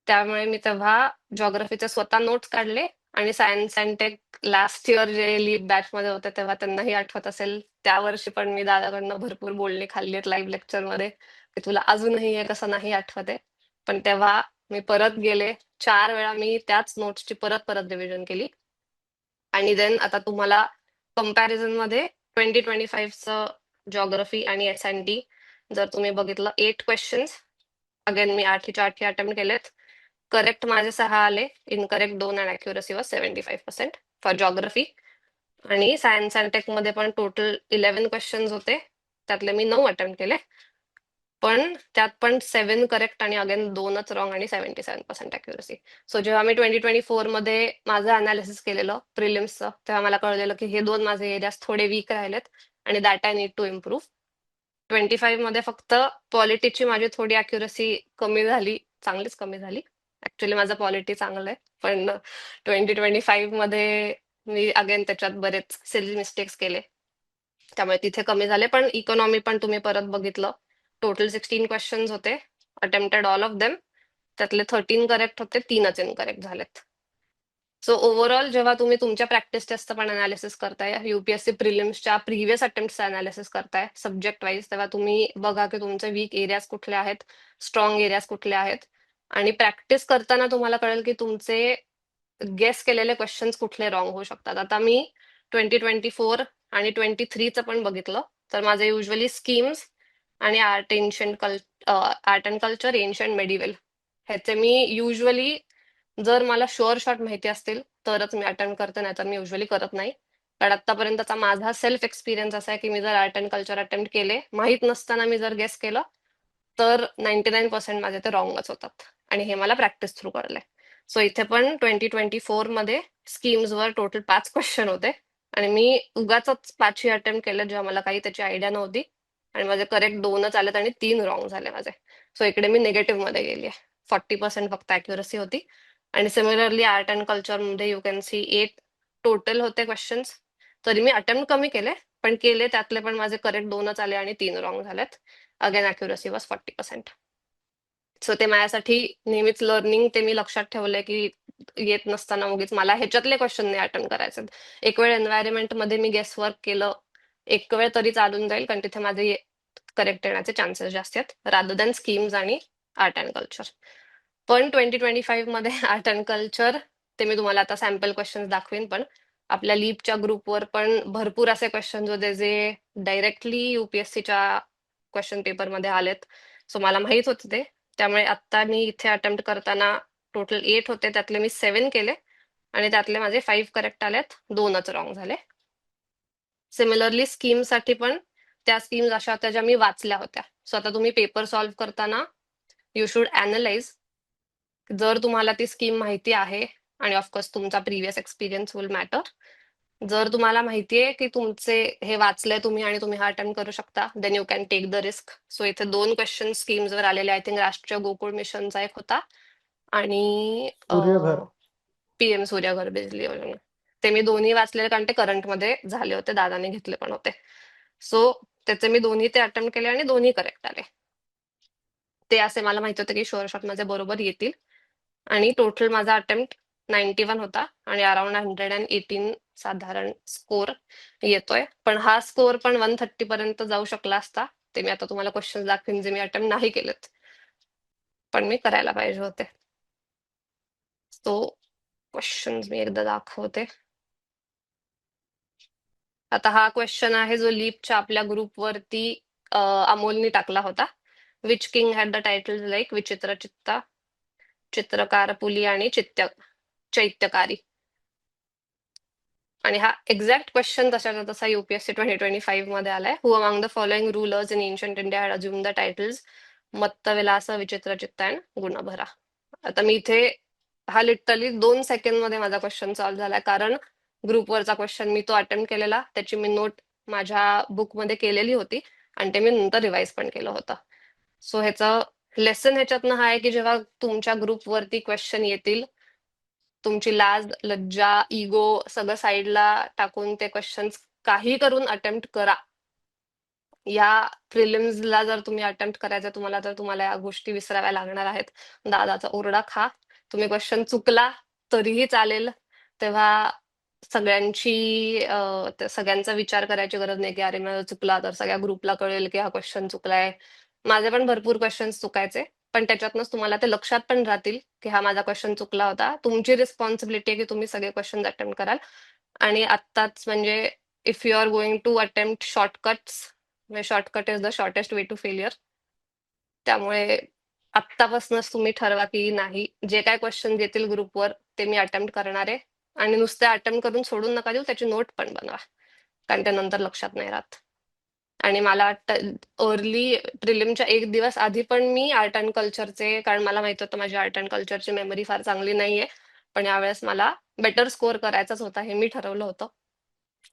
त्यामुळे मी तेव्हा जॉग्रफीचे स्वतः नोट्स काढले. आणि science and tech last year जे लीप बॅच मध्ये होते तेव्हा त्यांनाही आठवत असेल, त्या वर्षी पण मी दादाकडनं भरपूर बोलणी खाल्ली आहेत लाईव्ह लेक्चरमध्ये की तुला अजूनही हे कसं नाही आठवत आहे. पण तेव्हा मी परत गेले, 4 वेळा मी त्याच नोट्सची परत परत रिव्हिजन केली. आणि देन आता तुम्हाला कम्पॅरिझन मध्ये 2025चं जॉग्रफी आणि एस&टी जर तुम्ही बघितलं, 8 क्वेश्चन्स अगेन मी 8च्या 8 अटेम्प्ट केलेत. करेक्ट माझे 6 आले, इनकरेक्ट 2 आणि अॅक्युरसी वॉज 75% फॉर जॉग्रफी. आणि सायन्स अँड टेक मध्ये पण टोटल 11 क्वेश्चन्स होते, त्यातले मी 9 अटेम्प्ट केले. पण त्यात पण 7 करेक्ट आणि अगेन 2च रॉंग आणि 77% अॅक्युरसी. सो जेव्हा मी 2024 मध्ये माझं अनालिसिस केलेलं प्रिलिम्सचं, तेव्हा मला कळलेलं की हे 2 माझे एरियाज थोडे वीक राहिलेत आणि that I need to improve. 25 मध्ये फक्त पॉलिटीची माझी थोडी अॅक्युरसी कमी झाली, चांगलीच कमी झाली. ऍक्च्युली माझं पॉलिटी चांगलं आहे, पण 2025 मध्ये मी अगेन त्याच्यात बरेच सिली मिस्टेक्स केले, त्यामुळे तिथे कमी झाले. पण इकॉनॉमी पण तुम्ही परत बघितलं, टोटल 16 क्वेश्चन्स होते, अटेम्प्टेड ऑल ऑफ देम. त्यातले 13 करेक्ट होते, 3च इनकरेक्ट झालेत. सो ओव्हरऑल जेव्हा तुम्ही तुमच्या प्रॅक्टिस टेस्ट पण अनालिसिस करताय, युपीएससी प्रिलिम्सच्या प्रिव्हियस अटेम्प्टचं अनालिसिस करताय सब्जेक्ट वाईज, तेव्हा तुम्ही बघा की तुमचे वीक एरियाज कुठले आहेत, स्ट्रॉंग एरियाज कुठले आहेत. आणि प्रॅक्टिस करताना तुम्हाला कळेल की तुमचे गेस केलेले क्वेश्चन्स कुठले रॉंग होऊ शकतात. आता मी 2024 आणि 23चं पण बघितलं, तर माझे युजली स्कीम्स आणि आर्ट अँड कल्चर, एन्शंट मेडिव्हल, ह्याचे मी युजली जर मला शुअर शॉट माहिती असतील तरच मी अटेम्प्ट करते, नाही तर मी युजली करत नाही. कारण आतापर्यंतचा माझा सेल्फ एक्सपिरियन्स असा आहे की मी जर आर्ट अँड कल्चर अटेम्प्ट केले, माहित नसताना मी जर गेस केलं तर 99% माझे ते रॉंगच होतात. आणि हे मला प्रॅक्टिस थ्रू कळलंय. सो इथे पण 2024 मध्ये स्कीम्सवर टोटल 5 क्वेश्चन होते आणि मी उगाच 5ही अटेम्प्ट केले जेव्हा मला काही त्याची आयडिया नव्हती. आणि माझे करेक्ट 2च आलेत आणि 3 रॉंग झाले माझे. सो इकडे मी निगेटिव्ह मध्ये गेली आहे. 40% फक्त अॅक्युरसी होती. आणि सिमिलरली आर्ट अँड कल्चर मध्ये यू कॅन सी 8 टोटल होते क्वेश्चन्स. तरी मी अटेम्प्ट कमी केले, पण केले त्यातले पण माझे करेक्ट 2च आले आणि 3 रॉंग झालेत. Again accuracy was 40%. सो ते माझ्यासाठी नेहमीच लर्निंग, ते मी लक्षात ठेवलंय की येत नसताना उगीच मला ह्याच्यातले क्वेश्चन नाही अटेम्प्ट करायचे. एक वेळ एन्व्हायरमेंट मध्ये मी गेस वर्क केलं, एक वेळ तरी चालून जाईल, कारण तिथे माझे करेक्ट येण्याचे चान्सेस जास्त आहेत रादर दॅन स्कीम्स आणि आर्ट अँड कल्चर. पण 2025 मध्ये आर्ट अँड कल्चर ते मी तुम्हाला आता सॅम्पल क्वेश्चन दाखवेन. पण आपल्या लीपच्या ग्रुपवर पण भरपूर असे क्वेश्चन होते जे डायरेक्टली युपीएससीच्या क्वेश्चन पेपरमध्ये आलेत. सो मला माहित होते ते. त्यामुळे आता मी इथे अटेम्प्ट करताना टोटल 8 होते, त्यातले मी 7 केले आणि त्यातले माझे 5 करेक्ट आलेत, 2च रॉंग झाले. सिमिलरली स्कीमसाठी पण त्या स्कीम्स अशा होत्या ज्या मी वाचल्या होत्या. सो आता तुम्ही पेपर सॉल्व्ह करताना यू शुड अॅनलाइज. जर तुम्हाला ती स्कीम माहिती आहे आणि ऑफकोर्स तुमचा प्रिव्हियस एक्सपिरियन्स विल मॅटर. जर तुम्हाला माहितीये की तुमचे हे वाचलंय तुम्ही आणि तुम्ही हा अटेम्प्ट करू शकता, then you can take the risk. So इथे 2 क्वेश्चन स्कीम्सवर आलेले. आय थिंक राष्ट्रीय गोकुळ मिशनचा एक होता आणि सूर्यघर. पीएम सूर्यघर बिजली योजना. ते मी दोन्ही वाचलेले कारण ते करंटमध्ये झाले होते, दादाने घेतले पण होते. सो त्याचे मी दोन्ही ते अटेम्प्ट केले आणि दोन्ही करेक्ट आले. ते असे मला माहिती होतं की शुअर शॉट माझे बरोबर येतील. आणि टोटल माझा अटेम्प्ट 91 होता आणि अराउंड 118 साधारण स्कोर येतोय. पण हा स्कोर पण 130 पर्यंत जाऊ शकला असता. ते मी आता तुम्हाला क्वेश्चन दाखवेन जे मी अटेम्प्ट नाही केलेत, पण मी करायला पाहिजे होते. सो क्वेश्चन मी एकदा दाखवते. आता हा क्वेश्चन आहे जो लीपच्या आपल्या ग्रुपवरती अमोलनी टाकला होता. Which king had the title like विचित्र चित्ता, चित्रकार पुली आणि चैत्यकारी. आणि हा एक्झॅक्ट क्वेश्चन तशाचा तसा युपीएससी 2025 मध्ये आलाय. Who among the following rulers in ancient India had assume the titles Mattavilasa, Vichitrachitta and Gunabhara. आता मी इथे हा लिटरली 2 सेकंड मध्ये माझा क्वेश्चन सॉल्व्ह झालाय, कारण ग्रुपवरचा क्वेश्चन मी तो अटेम्प्ट केलेला, त्याची मी नोट माझ्या बुकमध्ये केलेली होती आणि ते मी नंतर रिवाइज पण केलं होतं. सो ह्याचं लेसन ह्याच्यातनं हा आहे की जेव्हा तुमच्या ग्रुपवरती क्वेश्चन येतील, तुमची लाज, लज्जा, इगो सगळं साईडला टाकून ते क्वेश्चन्स काही करून अटेम्प्ट करा. या प्रिलिम्सला जर तुम्ही अटेम्प्ट करायचं तुम्हाला, तर तुम्हाला या गोष्टी विसराव्या लागणार आहेत. दादाचा ओरडा खा. तुम्ही क्वेश्चन चुकला तरीही चालेल. तेव्हा सगळ्यांचा विचार करायची गरज नाही की अरे माझा चुकला तर सगळ्या ग्रुपला कळेल की हा क्वेश्चन चुकलाय. माझे पण भरपूर क्वेश्चन्स चुकायचे, पण त्याच्यातनंच तुम्हाला ते लक्षात पण राहतील की हा माझा क्वेश्चन चुकला होता. तुमची रिस्पॉन्सिबिलिटी आहे की तुम्ही सगळे क्वेश्चन अटेम्प्ट कराल. आणि आत्ताच म्हणजे if you are going to attempt shortcuts, shortcut is the shortest way to failure. त्यामुळे आत्तापासूनच तुम्ही ठरवा की नाही, जे काय क्वेश्चन येतील ग्रुपवर ते मी अटेम्प्ट करणार आहे. आणि नुसते अटेम्प्ट करून सोडून नका देऊ, त्याची नोट पण बनवा, कारण त्या नंतर लक्षात नाही राहत. आणि मला वाटतं अर्ली प्रिलिमच्या 1 दिवस आधी पण मी आर्ट अँड कल्चरचे, कारण मला माहित होतं माझी आर्ट अँड कल्चरची मेमरी फार चांगली नाहीये, पण यावेळेस मला बेटर स्कोअर करायचाच होता हे मी ठरवलं होतं.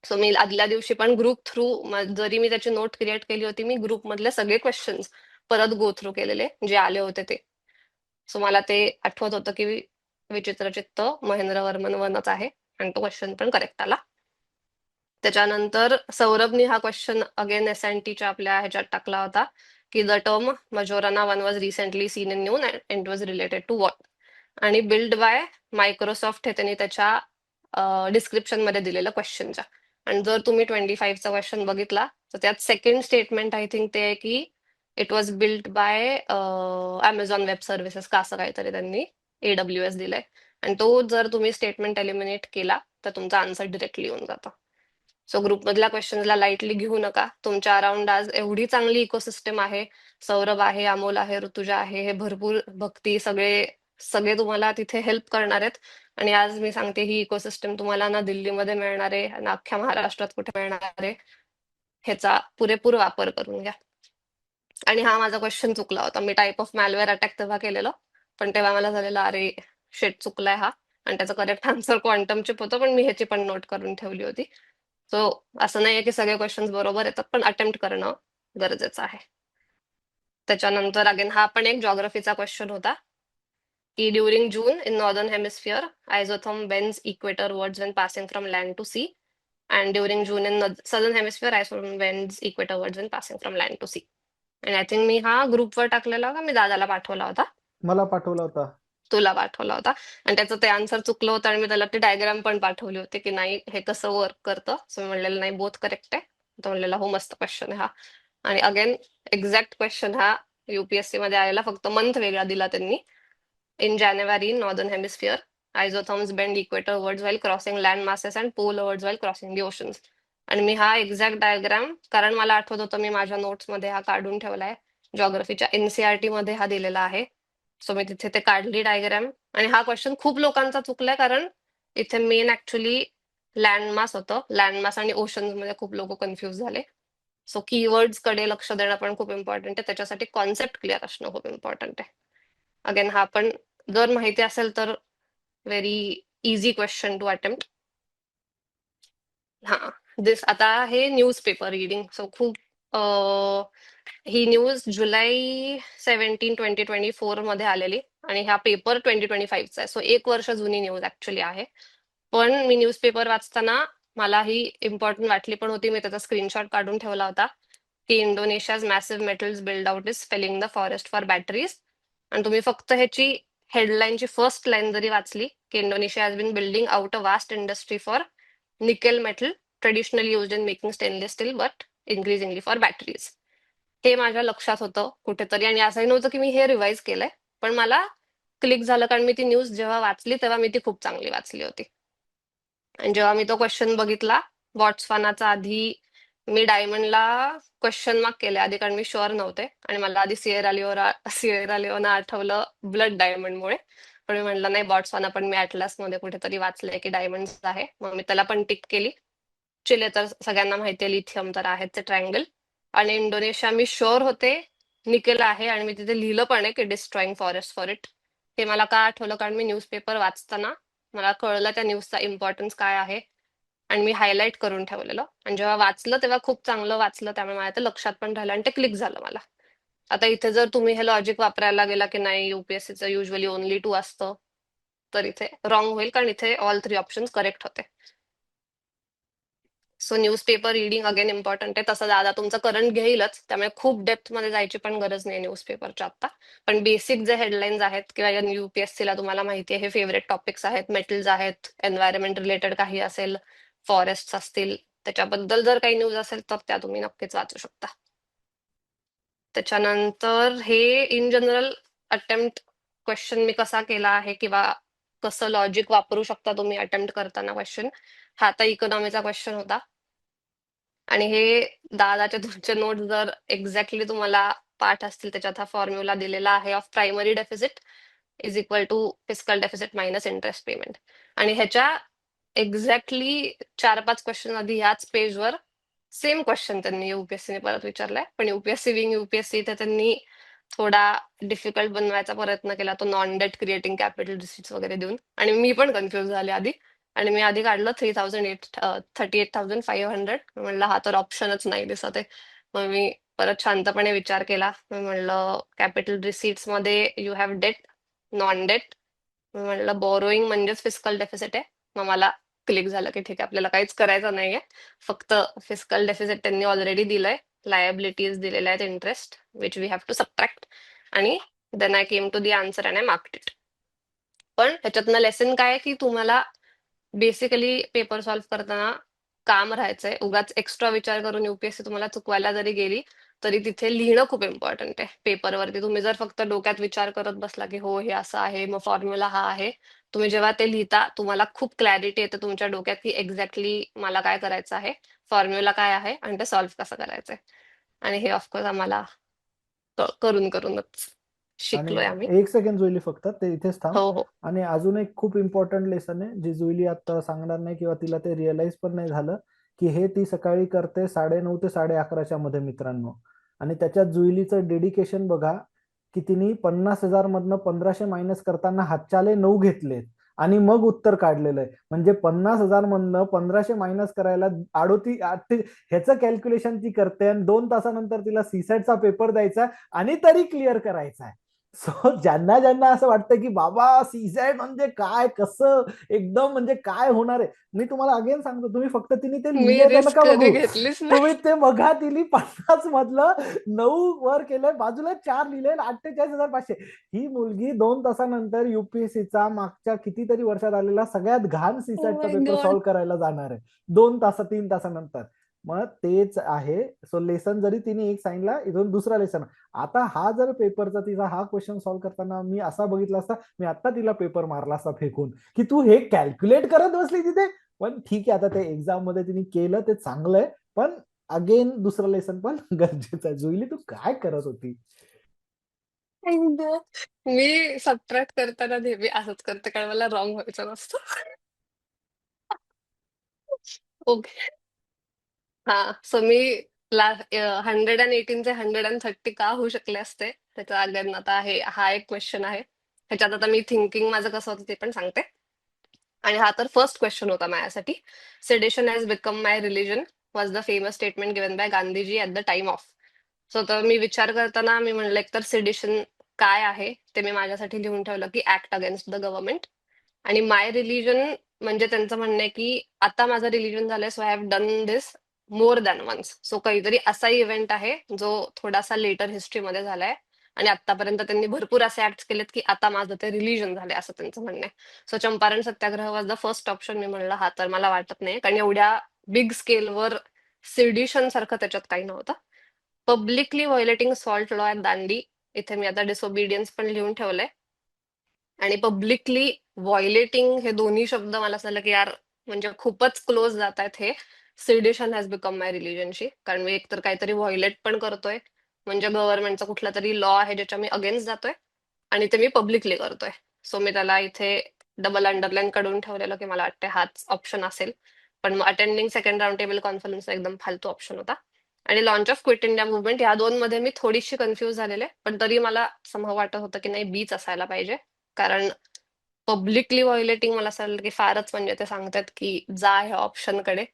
सो मी आदल्या दिवशी पण ग्रुप थ्रू, जरी मी त्याची नोट क्रिएट केली होती, मी ग्रुप मधले सगळे क्वेश्चन्स परत गो थ्रू केलेले जे आले होते ते. सो मला ते आठवत होतं की विचित्रचित्त महेंद्रवर्मन वनच आहे आणि तो क्वेश्चन पण करेक्ट आला. त्याच्यानंतर सौरभनी हा क्वेश्चन अगेन एसएनटीच्या आपल्या ह्याच्यात टाकला होता की the term Majorana one was recently seen in news and it was related to what. आणि बिल्ड बाय मायक्रोसॉफ्ट हे त्यांनी त्याच्या डिस्क्रिप्शन मध्ये दिलेलं क्वेश्चनच्या. आणि जर तुम्ही 25चा क्वेश्चन बघितला तर त्यात सेकंड स्टेटमेंट आय थिंक ते आहे की it was build by Amazon web services का असं काहीतरी त्यांनी AWS दिलंय. आणि तो जर तुम्ही स्टेटमेंट एलिमिनेट केला तर तुमचा आन्सर डिरेक्टली येऊन जातो. सो ग्रुपमधल्या क्वेश्चनला लाईटली घेऊ नका. तुमच्या अराउंड आज एवढी चांगली इकोसिस्टम आहे. सौरभ आहे, अमोल आहे, ऋतुजा आहे, हे भरपूर भक्ती सगळे सगळे तुम्हाला तिथे हेल्प करणार आहेत. आणि आज मी सांगते ही इकोसिस्टम तुम्हाला ना दिल्लीमध्ये मिळणार आहे ना अख्ख्या महाराष्ट्रात कुठे मिळणार आहे. ह्याचा पुरेपूर वापर करून घ्या. आणि हा माझा क्वेश्चन चुकला होता. मी टाईप ऑफ मॅलवेअर अटॅक तेव्हा केलेलं, पण तेव्हा मला झालेलं अरे शेट चुकलाय हा. आणि त्याचं करेक्ट आन्सर क्वांटम चिप होतं, पण मी ह्याची पण नोट करून ठेवली होती. सो असं नाहीये की सगळे क्वेश्चन बरोबर येतात, पण अटेम्प्ट करणं गरजेचं आहे. त्याच्यानंतर अगेन हा पण एक जॉग्रफीचा क्वेश्चन होता की during June in northern hemisphere isotherm bends equatorwards when passing from land to sea, and during June in southern hemisphere isotherm bends equatorwards when passing from land to sea. आणि आय थिंक मी हा ग्रुपवर टाकलेला होता, मी दादाला पाठवला होता, मला पाठवला होता. तुला पाठवला होता. आणि त्याचं ते आन्सर चुकलं होतं आणि मी त्याला ती डायग्राम पण पाठवली होती की नाही हे कसं वर्क करतं. सो मी म्हणलेलं नाही बोथ करेक्ट आहे. तो म्हणलेला हो मस्त क्वेश्चन आहे हा. आणि अगेन एक्झॅक्ट क्वेश्चन हा युपीएससी मध्ये आलेला, फक्त मंथ वेगळा दिला त्यांनी. इन जानेवारी in northern hemisphere isotherms bend equatorwards while crossing land masses and polewards while crossing the oceans. आणि मी हा एक्झॅक्ट डायग्राम, कारण मला आठवत होतं मी माझ्या नोट्समध्ये हा काढून ठेवलाय, जॉग्रफीच्या एनसीआरटी मध्ये हा दिलेला आहे. सो मी तिथे ते काढली डायग्राम. आणि हा क्वेश्चन खूप लोकांचा चुकलाय, कारण इथे मेन ऍक्च्युली लँडमास होतं. लँडमास आणि ओशन्स मध्ये खूप लोक कन्फ्युज झाले. सो कीवर्ड्स कडे लक्ष देणं पण खूप इम्पॉर्टंट आहे. त्याच्यासाठी कॉन्सेप्ट क्लिअर असणं खूप इम्पॉर्टंट आहे. अगेन हा पण जर माहिती असेल तर very easy question to attempt. हा, दिस आता हे न्यूजपेपर रीडिंग. सो खूप ही न्यूज जुलै 17, 2024 मध्ये आलेली, आणि हा पेपर 2025चा आहे. सो 1 वर्ष जुनी न्यूज ऍक्च्युली आहे. पण मी न्यूजपेपर वाचताना मला ही इम्पॉर्टंट वाटली पण होती. मी त्याचा स्क्रीनशॉट काढून ठेवला होता की इंडोनेशियाज massive metals build out is failing the forest for batteries. आणि तुम्ही फक्त ह्याची हेडलाईनची फर्स्ट लाईन जरी वाचली की Indonesia has been building out a vast industry for nickel metal traditionally used in making stainless steel but increasingly for batteries. हे माझ्या लक्षात होतं कुठेतरी, आणि असंही नव्हतं की मी हे रिवाइज केलंय, पण मला क्लिक झालं कारण मी ती न्यूज जेव्हा वाचली तेव्हा मी ती खूप चांगली वाचली होती. आणि जेव्हा मी तो क्वेश्चन बघितला बॉट्सवानाचा, आधी मी डायमंडला क्वेश्चन मार्क केले आधी, कारण मी शुअर नव्हते. आणि मला आधी सिएरा लिओना आठवलं ब्लड डायमंडमुळे. पण मी म्हटलं नाही, बॉट्सवाना पण मी ऍटलास मध्ये कुठेतरी वाचलंय की डायमंड आहे, मग मी त्याला पण टिक केली. चिले तर सगळ्यांना माहितीये, लिथियम तर आहेच ते ट्रायंगल. आणि इंडोनेशिया मी शुअर होते निकेल आहे, आणि मी तिथे लिहिलं पण आहे की डिस्ट्रॉइंग फॉरेस्ट फॉर इट. हे मला का आठवलं, कारण मी न्यूजपेपर वाचताना मला कळलं त्या न्यूजचा इम्पॉर्टन्स काय आहे, आणि मी हायलाईट करून ठेवलेलं. आणि जेव्हा वाचलं तेव्हा खूप चांगलं वाचलं, त्यामुळे मला ते लक्षात पण राहिलं आणि ते क्लिक झालं मला. आता इथे जर तुम्ही हे लॉजिक वापरायला गेला की नाही युपीएससीचं युजली ओनली 2 असतं, तर इथे रॉंग होईल, कारण इथे ऑल 3 ऑप्शन्स करेक्ट होते. So newspaper reading again important आहे. तसं दादा तुमचं करंट घेईलच, त्यामुळे खूप डेप्थ मध्ये जायची पण गरज नाही न्यूजपेपरच्या आता. पण बेसिक जे हेडलाईन्स आहेत किंवा युपीएससीला तुम्हाला माहिती आहे हे फेवरेट टॉपिक्स आहेत, मेटल्स आहेत, एन्व्हायरमेंट रिलेटेड काही असेल, फॉरेस्ट असतील, त्याच्याबद्दल जर काही न्यूज असेल तर त्या तुम्ही नक्कीच वाचू शकता. त्याच्यानंतर हे इन जनरल अटेम्प्ट क्वेश्चन मी कसा केला आहे किंवा कसं लॉजिक वापरू शकता तुम्ही अटेम्प्ट करताना क्वेश्चन, हा आता इकॉनॉमीचा क्वेश्चन होता. आणि हे दादाचे तुमचे नोट जर एक्झॅक्टली तुम्हाला पाठ असतील त्याच्यात हा फॉर्म्युला दिलेला आहे of primary deficit is equal to fiscal deficit minus interest payment. आणि ह्याच्या एक्झॅक्टली 4-5 क्वेश्चन आधी ह्याच पेजवर सेम क्वेश्चन त्यांनी युपीएससीने परत विचारलाय. पण युपीएससी विंग युपीएससी इथे त्यांनी थोडा डिफिकल्ट बनवायचा प्रयत्न केला, तो non debt creating capital receipts वगैरे देऊन. आणि मी पण कन्फ्युज झाले आधी, आणि मी आधी काढलं 38,500. म्हणलं हा तर ऑप्शनच नाही दिसत आहे. मग मी परत शांतपणे विचार केला. मी म्हणलं कॅपिटल रिसीट्स मध्ये you have debt, non debt. मी म्हणलं बोरोईंग म्हणजेच फिस्कल डेफिसिट आहे. मग मला क्लिक झालं की ठीक आहे, आपल्याला काहीच करायचं नाहीये, फक्त फिस्कल डेफिसिट त्यांनी ऑलरेडी दिलंय, लायबिलिटीज दिलेल्या आहेत, interest which we have to subtract. आणि then I came to the answer and I marked it. पण ह्याच्यातनं लेसन काय आहे की तुम्हाला बेसिकली पेपर सॉल्व्ह करताना काम राहायचंय. उगाच एक्स्ट्रा विचार करून युपीएससी तुम्हाला चुकवायला जरी गेली तरी तिथे लिहिणं खूप इम्पॉर्टंट आहे पेपरवरती. तुम्ही जर फक्त डोक्यात विचार करत बसला की हो हे असं आहे, मग फॉर्म्युला हा आहे, तुम्ही जेव्हा ते लिहिता तुम्हाला खूप क्लॅरिटी येते तुमच्या डोक्यात की एक्झॅक्टली मला काय करायचं आहे, फॉर्म्युला काय आहे आणि ते सॉल्व्ह कसं करायचंय. आणि हे ऑफकोर्स आम्हाला करून करूनच आणि शिकलोय आम्ही. एक सेकंड जुईली, फक्त ते इथेच थांब. हो हो. आणि अजून एक खूप इम्पॉर्टंट लेसन आहे जे जुईली आता सांगणार नाही किंवा तिला ते रिअलाइज पण नाही झालं की हे ती सकाळी करते 9:30 ते 11:30 मध्ये मित्रांनो. आणि त्याच्यात जुईलीचं डेडिकेशन बघा की तिने 50,000 मधनं 1,500 मायनस करताना हातच्याले 9 घेतलेत आणि मग उत्तर काढलेलं आहे. म्हणजे 50,000 मधनं 1,500 मायनस करायला ह्याचं कॅल्क्युलेशन ती करते आणि 2 तासानंतर तिला सीसॅटचा पेपर द्यायचा आणि तरी क्लिअर करायचा आहे. सो ज्यांना ज्यांना असं वाटतं की बाबा सीसॅट म्हणजे काय, कसं एकदम म्हणजे काय होणार आहे, मी तुम्हाला अगेन सांगतो, तुम्ही फक्त तिने ते मी लिहिलंय तर रिस्क नका कधी बघू, घेतलीच तुम्ही नाही. ते बघा. तिने 50 मधलं 9 वर केलंय, बाजूला 4 लिहिले, 48,500. ही मुलगी 2 तासानंतर युपीएससीचा मागच्या कितीतरी वर्षात आलेला सगळ्यात घाण ओ सीसॅटचा माय पेपर गॉड. सॉल्व्ह करायला जाणार आहे 2 तास 3 तासानंतर. मग तेच आहे. सो लेसन जरी तिने एक सांगितला, इथून दुसरा लेसन. आता हा जर पेपरचा तिचा हा क्वेश्चन सॉल्व्ह करताना मी असा बघितला असता, मी आता तिला पेपर मारला असता फेकून, की तू हे कॅल्क्युलेट करत बसली तिथे. पण ठीक आहे, आता ते एक्झाम मध्ये तिने केलं ते चांगलं आहे. पण अगेन दुसरं लेसन पण गरजेचं आहे. जुईली तू काय करत होती? And, मी सबट्रॅक्ट करताना नेहमी असंच करते कारण मला रॉंग व्हायचं नसतं. ओके. हा, सो मी 118चे 130 का होऊ शकले असते त्याचा अगेन आता हा एक क्वेश्चन आहे. ह्याच्यात आता मी थिंकिंग माझं कसं होतं ते पण सांगते. आणि हा तर फर्स्ट क्वेश्चन होता माझ्यासाठी. Sedition has become my religion was the famous statement given bye Gandhiji at the time of. So तर मी विचार करताना मी म्हणलं एकतर सेडिशन काय आहे ते मी माझ्यासाठी लिहून ठेवलं की ऍक्ट अगेन्स्ट द गव्हर्नमेंट. आणि माय रिलिजन म्हणजे त्यांचं म्हणणं आहे की आता माझं रिलिजन झालंय so I have done this more than once. So काहीतरी असा इव्हेंट आहे जो थोडासा लेटर हिस्ट्रीमध्ये झालाय आणि आतापर्यंत त्यांनी भरपूर असे ऍक्ट केलेत की आता माझं ते रिलिजन झालंय असं त्यांचं म्हणणं आहे. So Champaran Satyagraha was the first option. मी म्हणलं हा तर मला वाटत नाही कारण एवढ्या बिग स्केलवर सिडिशन सारखं त्याच्यात काही नव्हतं. पब्लिकली व्हायोलेटिंग सॉल्ट लॉ ॲट दांडी, इथे मी आता डिसोबिडियन्स पण लिहून ठेवलंय. आणि पब्लिकली व्हायोलेटिंग हे दोन्ही शब्द मला असं झालं की यार म्हणजे खूपच क्लोज जात आहेत हे. सिडिशन हॅज बिकम माय रिलिजनशी, कारण मी एकतर काहीतरी व्हायोलेट पण करतोय म्हणजे गव्हर्नमेंटचा कुठला तरी लॉ आहे ज्याच्या मी अगेन्स्ट जातोय आणि ते मी पब्लिकली करतोय. सो मी त्याला इथे डबल अंडरलाईन काढून ठेवलेलं की मला वाटतं हाच ऑप्शन असेल. पण मग attending second round table conference एकदम फालतू ऑप्शन होता. आणि launch of quit India movement या दोन मध्ये मी थोडीशी कन्फ्युज झालेले, पण तरी मला समहाव वाटत होतं की नाही बीच असायला पाहिजे. कारण पब्लिकली व्हायोलेटिंग मला असं वाटलं की फारच म्हणजे ते सांगतात की जा ह्या ऑप्शनकडे.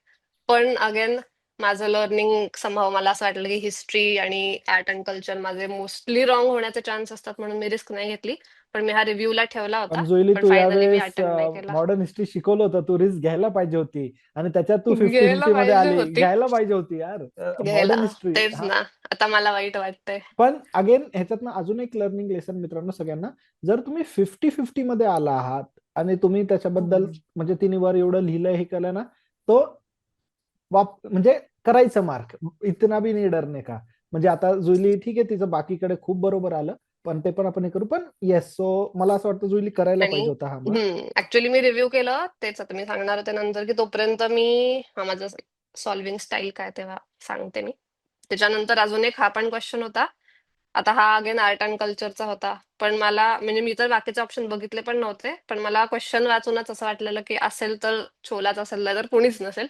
पण अगेन माझं लर्निंग समहाव मला असं वाटलं की हिस्ट्री आणि आर्ट अँड कल्चर माझे मोस्टली रॉंग होण्याचे चान्स असतात म्हणून मी रिस्क नाही घेतली. पण मी हा रिव्ह्यूला ठेवला होता. पण जुईली पण तू फायनली मी यावेळेस अटेम्प्ट नाही केला. मॉडर्न हिस्ट्री शिकवलं होतं, तू रिस्क घ्यायला पाहिजे होती. आणि त्याच्यात तू फिफ्टी घ्यायला फिफ्टी मध्ये पाहिजे आली, होती. घ्यायला पाहिजे होती यार. घ्यायला मॉडर्न हिस्ट्री. तेच ना, आता मला वाईट वाटतंय. पण अगेन ह्याच्यातनं अजून एक लर्निंग लेसन मित्रांनो सगळ्यांना, जर तुम्ही 50-50 मध्ये आला आहात आणि तुम्ही त्याच्याबद्दल म्हणजे तिने वर एवढं लिहिलं हे केलं ना, तो म्हणजे करायचं मार्क. इतना भी नाही डरने का. म्हणजे आता जुईली ठीक आहे तिचं बाकीकडे खूप बरोबर आलं, पण ते पण आपण हे करू. पण येस, सो मला असं वाटतं जुईली करायला आणि पाहिजे होता हा मार्क. ऍक्च्युली मी रिव्ह्यू केलं तेच आता मी सांगणार होते नंतर की तोपर्यंत मी माझं सॉल्विंग स्टाईल काय तेव्हा सांगते मी. त्याच्यानंतर अजून एक हा पण क्वेश्चन होता. आता हा अगेन आर्ट अँड कल्चरचा होता. पण मला म्हणजे मी तर बाकीचे ऑप्शन बघितले पण नव्हते, पण मला क्वेश्चन वाचूनच असं वाटलेलं की असेल तर छोलाच असेल नाही तर कोणीच नसेल.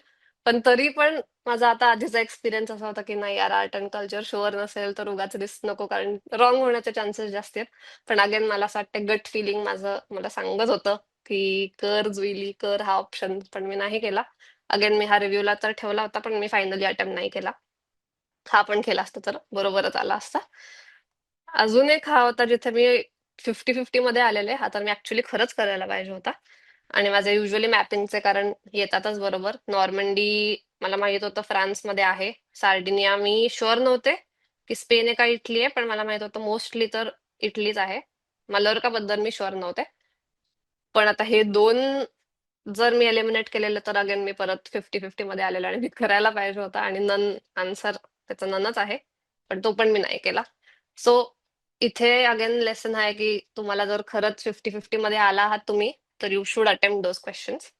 पण तरी पण माझा आता आधीचा एक्सपिरियन्स असा होता की नाही यार आर्ट अँड कल्चर शुअर नसेल तर उगाच रिस्क नको कारण रॉंग होण्याचे चान्सेस जास्त आहेत. पण अगेन मला असं वाटतं गट फिलिंग माझं मला सांगत होतं की कर जुईली कर हा ऑप्शन, पण मी नाही केला. अगेन मी हा रिव्ह्यूला तर ठेवला होता पण मी फायनली अटेम्प्ट नाही केला. हा पण केला असता तर बरोबरच आला असता. अजून एक हा होता जिथे मी 50-50 मध्ये आलेले. हा तर मी ऍक्च्युली खरंच करायला पाहिजे होता. आणि माझे युजली मॅपिंगचे कारण येतातच बरोबर. नॉर्मंडी मला माहित होतं फ्रान्समध्ये आहे. सार्डिनिया मी शुअर नव्हते की स्पेन आहे का इटली आहे, पण मला माहित होतं मोस्टली तर इटलीच आहे. मलोर्का बद्दल मी शुअर नव्हते. पण आता हे दोन जर मी एलिमिनेट केलेलं तर अगेन मी परत 50-50 मध्ये आलेलो आणि मी करायला पाहिजे होता आणि नन आन्सर त्याचा ननच आहे. पण तो पण मी नाही केला. सो इथे अगेन लेसन आहे की तुम्हाला जर खरंच 50-50 मध्ये आला आहात तुम्ही तर you should attempt those questions.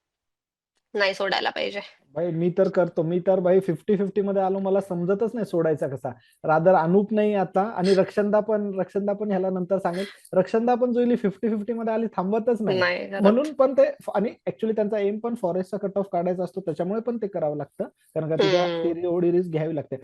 नाही सोडायला पाहिजे. भाई मी तर करतो. मी तर भाई 50-50 मध्ये आलो, मला समजतच नाही सोडायचा कसा. रादर अनुप नाही आता, आणि रक्षंदा पण ह्याला नंतर सांगेल. रक्षंदा पण जुईली 50-50 मध्ये आली, थांबतच नाही. नाही करत. म्हणून पण ते, आणि ऍक्च्युली त्यांचा एम पण फॉरेस्टचा कट ऑफ काढायचा असतो, त्याच्यामुळे पण ते करावं लागतं. कारण का तिच्या हम्म. एवढी रिस्क घ्यावी लागते.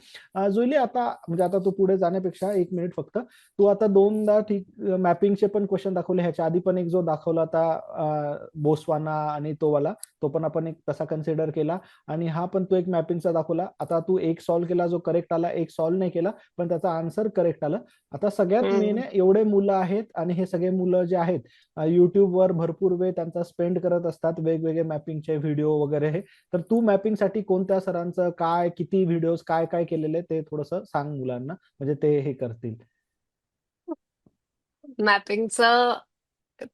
जुईली आता म्हणजे आता तू पुढे जाण्यापेक्षा एक मिनिट फक्त, तू आता दोनदा ठीक मॅपिंगचे पण क्वेश्चन दाखवले. ह्याच्या आधी पण एक जो दाखवला होता बोस्वाना आणि तो वाला, तो पण आपण एक तसा कन्सिडर केला. आणि हा पण तू एक मॅपिंगचा दाखवला. आता तू एक सॉल्व्ह केला जो करेक्ट आला, एक सॉल्व्ह नाही केला पण त्याचा आन्सर करेक्ट आलं. आता सगळ्यात मेन हम्म. आहे, एवढे मुलं आहेत आणि हे सगळे मुलं जे आहेत युट्यूबवर भरपूर वेळ त्यांचा स्पेंड करत असतात वेगवेगळे मॅपिंगचे व्हिडिओ वगैरे हे. तर तू मॅपिंगसाठी कोणत्या सरांचं काय, किती व्हिडिओज, काय काय केलेले ते थोडस सांग मुलांना, म्हणजे ते हे करतील. मॅपिंगचं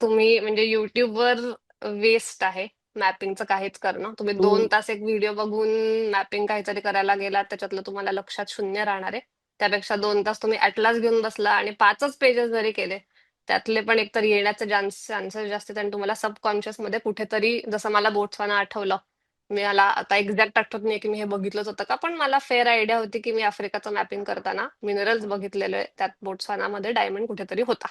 तुम्ही म्हणजे युट्यूबवर वेस्ट आहे. मॅपिंगचं काहीच करणं. तुम्ही तू 2 तास एक व्हिडिओ बघून मॅपिंग काहीतरी करायला गेलात, त्याच्यातलं तुम्हाला लक्षात शून्य राहणार आहे. त्यापेक्षा 2 तास तुम्ही ॲटलास घेऊन बसला आणि 5च पेजेस जरी केले, त्यातले पण एकतर येण्याचे चान्सेस जास्त आहेत आणि तुम्हाला सबकॉन्शियस मध्ये कुठेतरी, जसं मला बोट्सवाना आठवलं, मला आता एक्झॅक्ट आठवत नाही की मी हे बघितलंच होतं का, पण मला फेअर आयडिया होती की मी आफ्रिकाचं मॅपिंग करताना मिनरल्स बघितलेले, त्यात बोट्सवानामध्ये डायमंड कुठेतरी होता.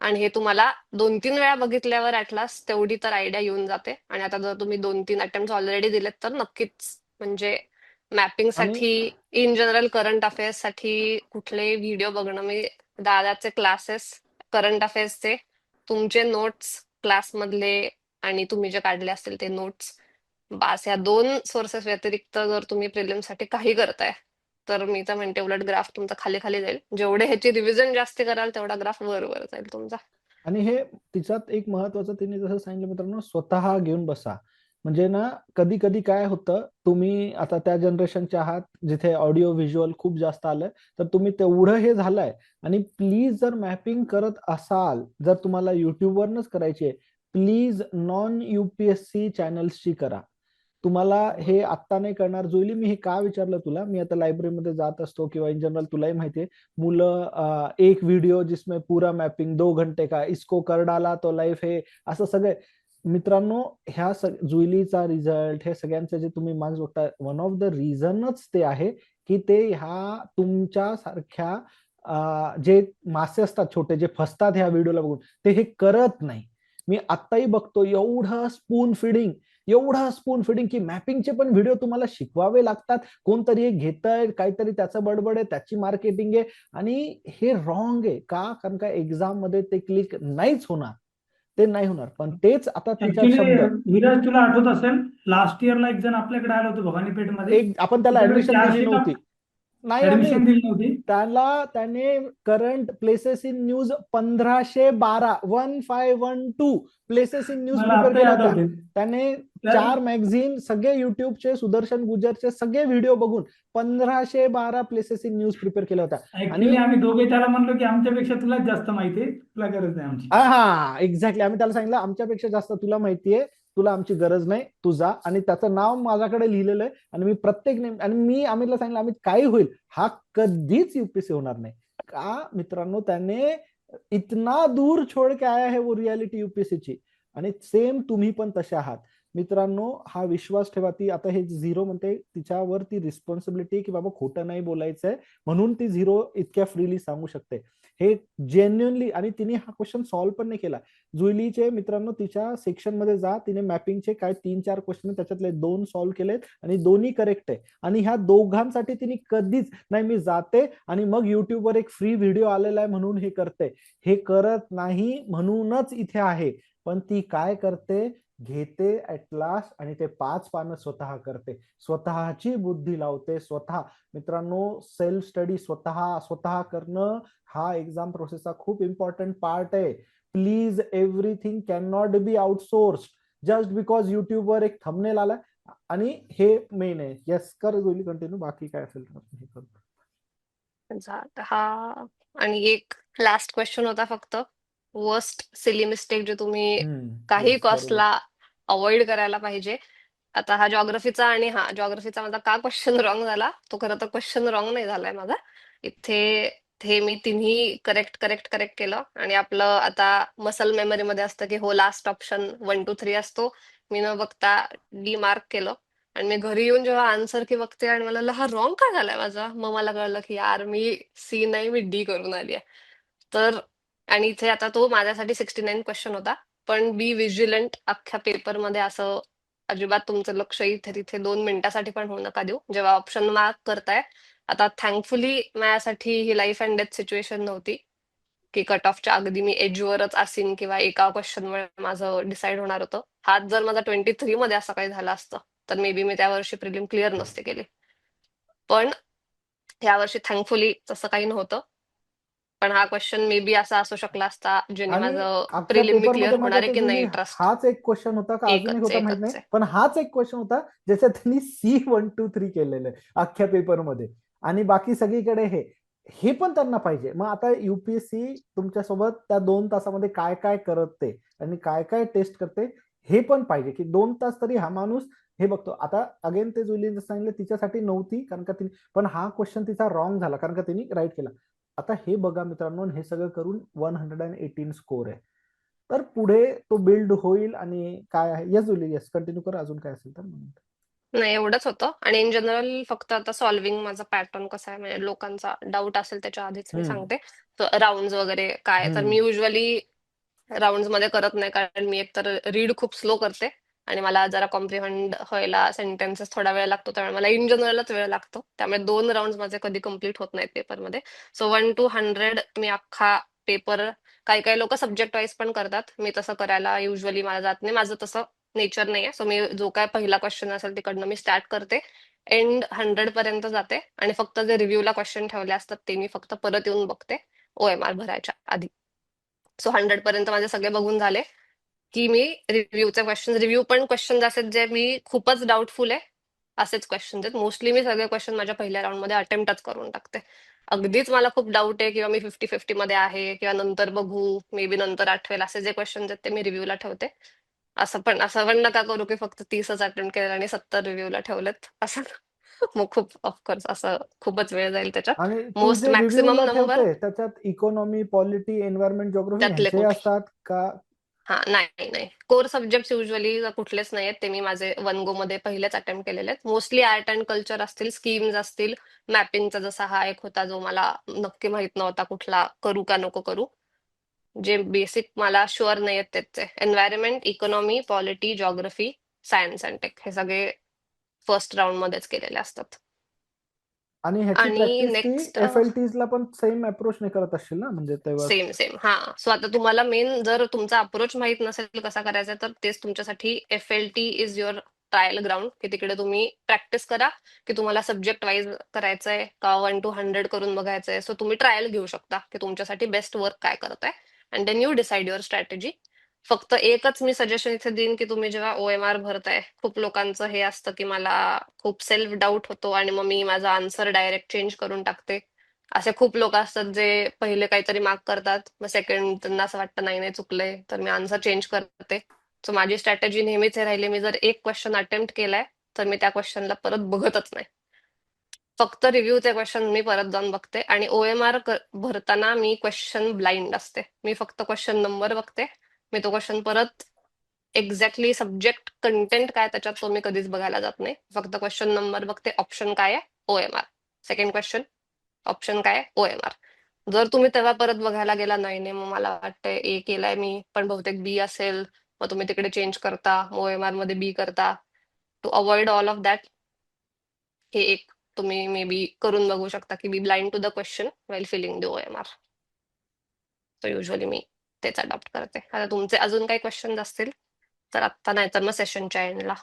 आणि हे तुम्हाला 2-3 वेळा बघितल्यावर ॲटलास तेवढी तर आयडिया येऊन जाते. आणि आता जर तुम्ही 2-3 अटेम्प्ट ऑलरेडी दिलेत तर नक्कीच, म्हणजे आणि मॅपिंगसाठी, इन जनरल करंट अफेअर्ससाठी कुठलेही व्हिडिओ बघणं, मी दादाचे क्लासेस करंट अफेअर्सचे, तुमचे नोट्स क्लासमधले आणि तुम्ही जे काढले असतील ते नोट्स, बास, या 2 सोर्सेस व्यतिरिक्त जर तुम्ही प्रिलिमसाठी काही करताय, तर मी तर म्हणते उलट ग्राफ तुमचा खाली खाली जाईल. जेवढे ह्याची रिव्हिजन जास्त कराल तेवढा ग्राफ वर वर जाईल तुमचा. आणि हे तिच्यात एक महत्वाचं तिने जसं सांगितलं मित्रांनो, स्वतः घेऊन बसा. म्हणजे ना, कधी कधी काय होतं, तुम्ही आता त्या जनरेशनचे आहात जिथे ऑडिओ व्हिज्युअल खूप जास्त आलंय, तर तुम्ही तेवढं हे झालंय. आणि प्लीज जर मॅपिंग करत असाल, जर तुम्हाला युट्यूबवरनच करायची आहे, प्लीज नॉन युपीएससी चॅनल्सची करा. तुम्हाला हे आत्ता नाही करणार. जुईली, मी हे का विचारलं तुला, मी आता लायब्ररीमध्ये जात असतो किंवा इन जनरल तुलाही माहितीये, मुलं एक व्हिडिओ जिसमें पूरा मॅपिंग 2 घंटे का, इसको कर डाला तो लाईफ, हे असं सगळे. मित्रांनो, ह्या जुईलीचा रिझल्ट, हे सगळ्यांचे जे तुम्ही मार्क्स बघताय, वन ऑफ द रिझनच ते आहे की ते ह्या तुमच्या सारख्या जे मासे असतात छोटे, जे फसतात ह्या व्हिडिओला बघून, ते हे करत नाही. मी आत्ताही बघतो एवढं स्पून फिडिंग की मॅपिंगचे पण व्हिडिओ तुम्हाला शिकवावे लागतात. कोणतरी एक घेतंय काहीतरी, त्याचं बडबड आहे, त्याची मार्केटिंग आहे. आणि हे रॉंग आहे. का? कारण का एक्झाम मध्ये ते क्लिक नाहीच होणार, ते नाही होणार. पण तेच आता तिच्या ऍक्च्युली शब्द, विराज, तुला आठवत असेल, लास्ट इयरला एक जण आपल्याकडे आलं होतं भवानीपेठमध्ये. एक आपण त्याला त्याच्याकडे ऍडमिशन दिली 400 का नव्हती. नाही ऍडमिशन अमित, दिली नव्हती. त्याने current places in news 1512 places in news मला प्रिपेअर आत्ताही केल्या होत्या. आठवते. त्याने तर 4 मॅगझिन, सगळे युट्यूबचे, सुदर्शन गुजरचे सगळे व्हिडिओ बघून 1512 प्लेसेस इन न्यूज प्रिपेअर केल्या होत्या. ऍक्च्युली आणि आम्ही दोघे त्याला म्हणलो की आमच्यापेक्षा तुलाच जास्त माहिती आहे, तुला गरज नाही आमची. हा, एक्झॅक्टली, आम्ही त्याला सांगितलं आमच्यापेक्षा जास्त तुला माहितीये, तुला आमची गरज नाही, तू जा. आणि त्याचं नाव माझ्याकडे लिहिलेलं आहे. आणि मी प्रत्येक आणि मी अमितला सांगितलं, अमित काही होईल, हा कधीच युपीएससी होणार नाही. का मित्रांनो, त्याने इतना दूर छोड़ के आया है वो रियालिटी यूपीएससी ची. आणि सेम तुम्ही पण तसे आहात मित्रांनो. हा विश्वास ठेवा. ती आता हे झिरो म्हणते, तिच्यावर ती रिस्पॉन्सिबिलिटी की बाबा खोटं नाही बोलायचंय, म्हणून ती झिरो इतक्या फ्रीली सांगू शकते. हे जेन्युअनली. आणि तिने हा क्वेश्चन सॉल्व्ह पण नाही केला. जुईलीचे मित्रांनो, तिच्या सेक्शन मध्ये जा, तिने मॅपिंगचे काय 3-4 क्वेश्चन, त्याच्यातले 2 सॉल्व्ह केलेत आणि दोन्ही करेक्ट आहे. आणि ह्या दोघांसाठी तिने कधीच नाही, मी जाते आणि मग युट्यूबवर एक फ्री व्हिडिओ आलेला आहे म्हणून हे करते, हे करत नाही. म्हणूनच इथे आहे. पण ती काय करते, घेते ऍटलास आणि ते 5 पानं स्वतः करते, स्वतःची बुद्धी लावते. स्वतः मित्रांनो, सेल्फ स्टडी स्वतः करणं हा एक्झाम प्रोसेसचा खूप इम्पॉर्टंट पार्ट आहे. Please, everything can not be outsourced just because युट्यूबवर एक थंबनेल आला. आणि हे मेन आहे. येस, कर गोली, कंटिन्यू. बाकी काय असेल तर आपण हे करू. हा, आणि एक लास्ट क्वेश्चन होता फक्त, वर्स्ट सिली मिस्टेक जे तुम्ही काही येस, बरोबर. कॉस्टला अवॉइड करायला पाहिजे. आता हा जॉग्रफीचा, आणि हा जॉग्रफीचा माझा का क्वेश्चन रॉंग झाला, तो खरं तर क्वेश्चन रॉंग नाही झालाय माझा इथे. हे मी तिन्ही करेक्ट करेक्ट करेक्ट केलं. आणि आपलं आता मसल मेमरी मध्ये असतं की हो, लास्ट ऑप्शन 1 2 3 असतो. मी न बघता डी मार्क केलं. आणि मी घरी येऊन जेव्हा आन्सर की बघते आणि मला हा रॉंग का झालाय माझा, मग मला कळलं की यार, मी सी नाही, मी डी करून आली आहे. तर, आणि इथे आता तो माझ्यासाठी 69 क्वेश्चन होता. पण बी विजिलंट, अख्ख्या पेपरमध्ये असं अजिबात तुमचं लक्ष इथे तिथे 2 मिनिटासाठी पण होऊ नका देऊ जेव्हा ऑप्शन मार्क करताय. आता थँकफुली माझ्यासाठी ही लाईफ अँड डेथ सिच्युएशन नव्हती की कट ऑफच्या अगदी मी एजवरच असीन किंवा एका क्वेश्चनमुळे माझं डिसाईड होणार होतं. हाच जर माझा 23 मध्ये असं काही झालं असतं तर मे बी मी त्या वर्षी प्रिलिम क्लिअर नसते केली. पण यावर्षी थँकफुली तसं काही नव्हतं. पण हा क्वेश्चन मे बी असा असू शकला असता ज्याने आणि माझं अख्ख्या प्रिलिम मी क्लिअर पेपरमध्ये माहिती होणार आहे आहे की जुली, नाही, ट्रस्ट. हाच एक क्वेश्चन होता का अजून एक होता माहित नाही, एकच आहे. पण हाच एक क्वेश्चन होता ज्याच्यात त्यांनी C1 2 3 केलेलं आहे अख्ख्या पेपरमध्ये. आणि बाकी सगळीकडे हे पण त्यांना पाहिजे. मग आता युपीएससी तुमच्यासोबत त्या 2 तासामध्ये काय काय करते आणि काय काय टेस्ट करते हे पण पाहिजे की 2 तास तरी हा माणूस हे बघतो. आता अगेन ते जुलीने सांगितलं तिच्यासाठी नव्हती, कारण का तिने, पण हा क्वेश्चन तिचा रॉंग झाला कारण का तिने राईट केला. आता हे बघा मित्रांनो, हे सगळं करून 118 स्कोर आहे. तर पुढे तो बिल्ड होईल आणि काय आहे. येस जुली, येस कंटिन्यू कर, अजून काय असेल तर म्हणून. नाही एवढंच होतं. आणि इन जनरल फक्त आता सॉल्विंग माझा पॅटर्न कसा आहे, म्हणजे लोकांचा डाऊट असेल त्याच्या आधीच मी हम्म सांगते. राऊंड वगैरे काय, तर मी हम्म युजली राऊंड मध्ये करत नाही, कारण मी एकतर रीड खूप स्लो करते आणि मला जरा कॉम्प्रिहेंड व्हायला सेंटेन्सेस थोडा वेळ लागतो, त्यामुळे मला इन जनरलच वेळ लागतो. त्यामुळे 2 राऊंड माझे कधी कम्प्लीट होत नाहीत पेपरमध्ये. सो 1 to 100 मी अख्खा पेपर, काही काही लोक सब्जेक्ट वाईज पण करतात, मी तसं करायला युजली मला जात नाही, माझं तसं नेचर नाहीये. सो मी जो काय पहिला क्वेश्चन असेल तिकडनं मी स्टार्ट करते, एंड 100 पर्यंत जाते, आणि फक्त जे रिव्ह्यूला क्वेश्चन ठेवले असतात ते मी फक्त परत येऊन बघते OMR भरायच्या आधी. सो 100 पर्यंत माझे सगळे बघून झाले की मी रिव्ह्यू पण क्वेश्चन असेल जे मी खूपच डाऊटफुल आहे, असेच क्वेश्चन आहेत. मोस्टली मी सगळे क्वेश्चन माझ्या पहिल्या राऊंड मध्ये अटेम्प्टच करून टाकते. अगदीच मला खूप डाऊट आहे किंवा मी 50-50 मध्ये आहे किंवा नंतर बघू, मे बी नंतर आठवेल, असे जे क्वेश्चन आहेत ते मी रिव्ह्यूला ठेवते. असं पण नका करू की फक्त 30च अटेम्प्ट केले आणि 70 रिव्ह्यूला ठेवलेत असं. मग खूप ऑफकोर्स असं खूपच वेळ जाईल त्याच्यात. आणि तू मोस्ट जे मॅक्सिमम रिव्ह्यूला नंबर ठेवते त्याच्यात इकॉनॉमी, पॉलिटी, एन्व्हायरमेंट, ज्योग्राफी त्यातले ह्यांचे कुठले. असतात का? हा, नाही नाही, कोर सब्जेक्ट युजली कुठलेच नाहीयेत, ते मी माझे 1 गो मध्ये पहिलेच अटेम्प्ट केलेले आहेत. मोस्टली आर्ट अँड कल्चर असतील, स्कीम्स असतील, मॅपिंगचा जसा हा एक होता जो मला नक्की माहित नव्हता कुठला करू का नको करू. जे बेसिक मला शुअर नाहीयेत त्याचे environment, economy, polity, geography, science and tech हे सगळे फर्स्ट राऊंड मध्येच केलेले असतात. आणि ह्याची आणि प्रॅक्टिस ती नेक्स्ट FLTs ला पण सेम अप्रोच नाही करत असशील ना, म्हणजे तेव्हा. सेम सेम, हा. सो आता तुम्हाला मेन जर तुमचा अप्रोच माहित नसेल कसा करायचा, तर तेच तुमच्यासाठी FLT is your trial ground, की तिकडे तुम्ही प्रॅक्टिस करा की तुम्हाला सब्जेक्ट वाईज करायचंय का 1 to 100 करून बघायचंय. सो तुम्ही ट्रायल घेऊ शकता की तुमच्यासाठी बेस्ट वर्क काय करत आहे, and then you decide your strategy. फक्त एकच मी सजेशन इथे देईन की तुम्ही जेव्हा OMR भरताय, खूप लोकांचं हे असतं की मला खूप सेल्फ डाऊट होतो आणि मग मी माझा आन्सर डायरेक्ट चेंज करून टाकते. असे खूप लोक असतात जे पहिले काहीतरी मार्क करतात, मग सेकंड त्यांना असं वाटतं नाही नाही चुकलंय, तर मी आन्सर चेंज करते. सो माझी स्ट्रॅटेजी नेहमीच हे राहिली, मी जर एक क्वेश्चन अटेम्प्ट केलाय तर मी त्या क्वेश्चनला परत बघतच नाही. फक्त रिव्ह्यूचे क्वेश्चन मी परत जाऊन बघते. आणि OMR भरताना मी क्वेश्चन ब्लाइंड असते, मी फक्त क्वेश्चन नंबर बघते. मी तो क्वेश्चन परत एक्झॅक्टली सब्जेक्ट कंटेंट काय त्याच्यात तो मी कधीच बघायला जात नाही. फक्त क्वेश्चन नंबर बघते, ऑप्शन काय आहे OMR, सेकंड क्वेश्चन ऑप्शन काय OMR. जर तुम्ही तेव्हा परत बघायला गेला, नाही नाही मग मला वाटतंय A केलाय मी पण बहुतेक B असेल, मग तुम्ही तिकडे चेंज करता, OMR मध्ये B करता. To avoid all of that, हे एक तुम्ही मे बी करून बघू शकता की be blind to the question while filling the OMR. तर युजली मी तेच अडॉप्ट करते. आता तुमचे अजून काही क्वेश्चन असतील तर आत्ता, नाही तर मग सेशनच्या एंडला.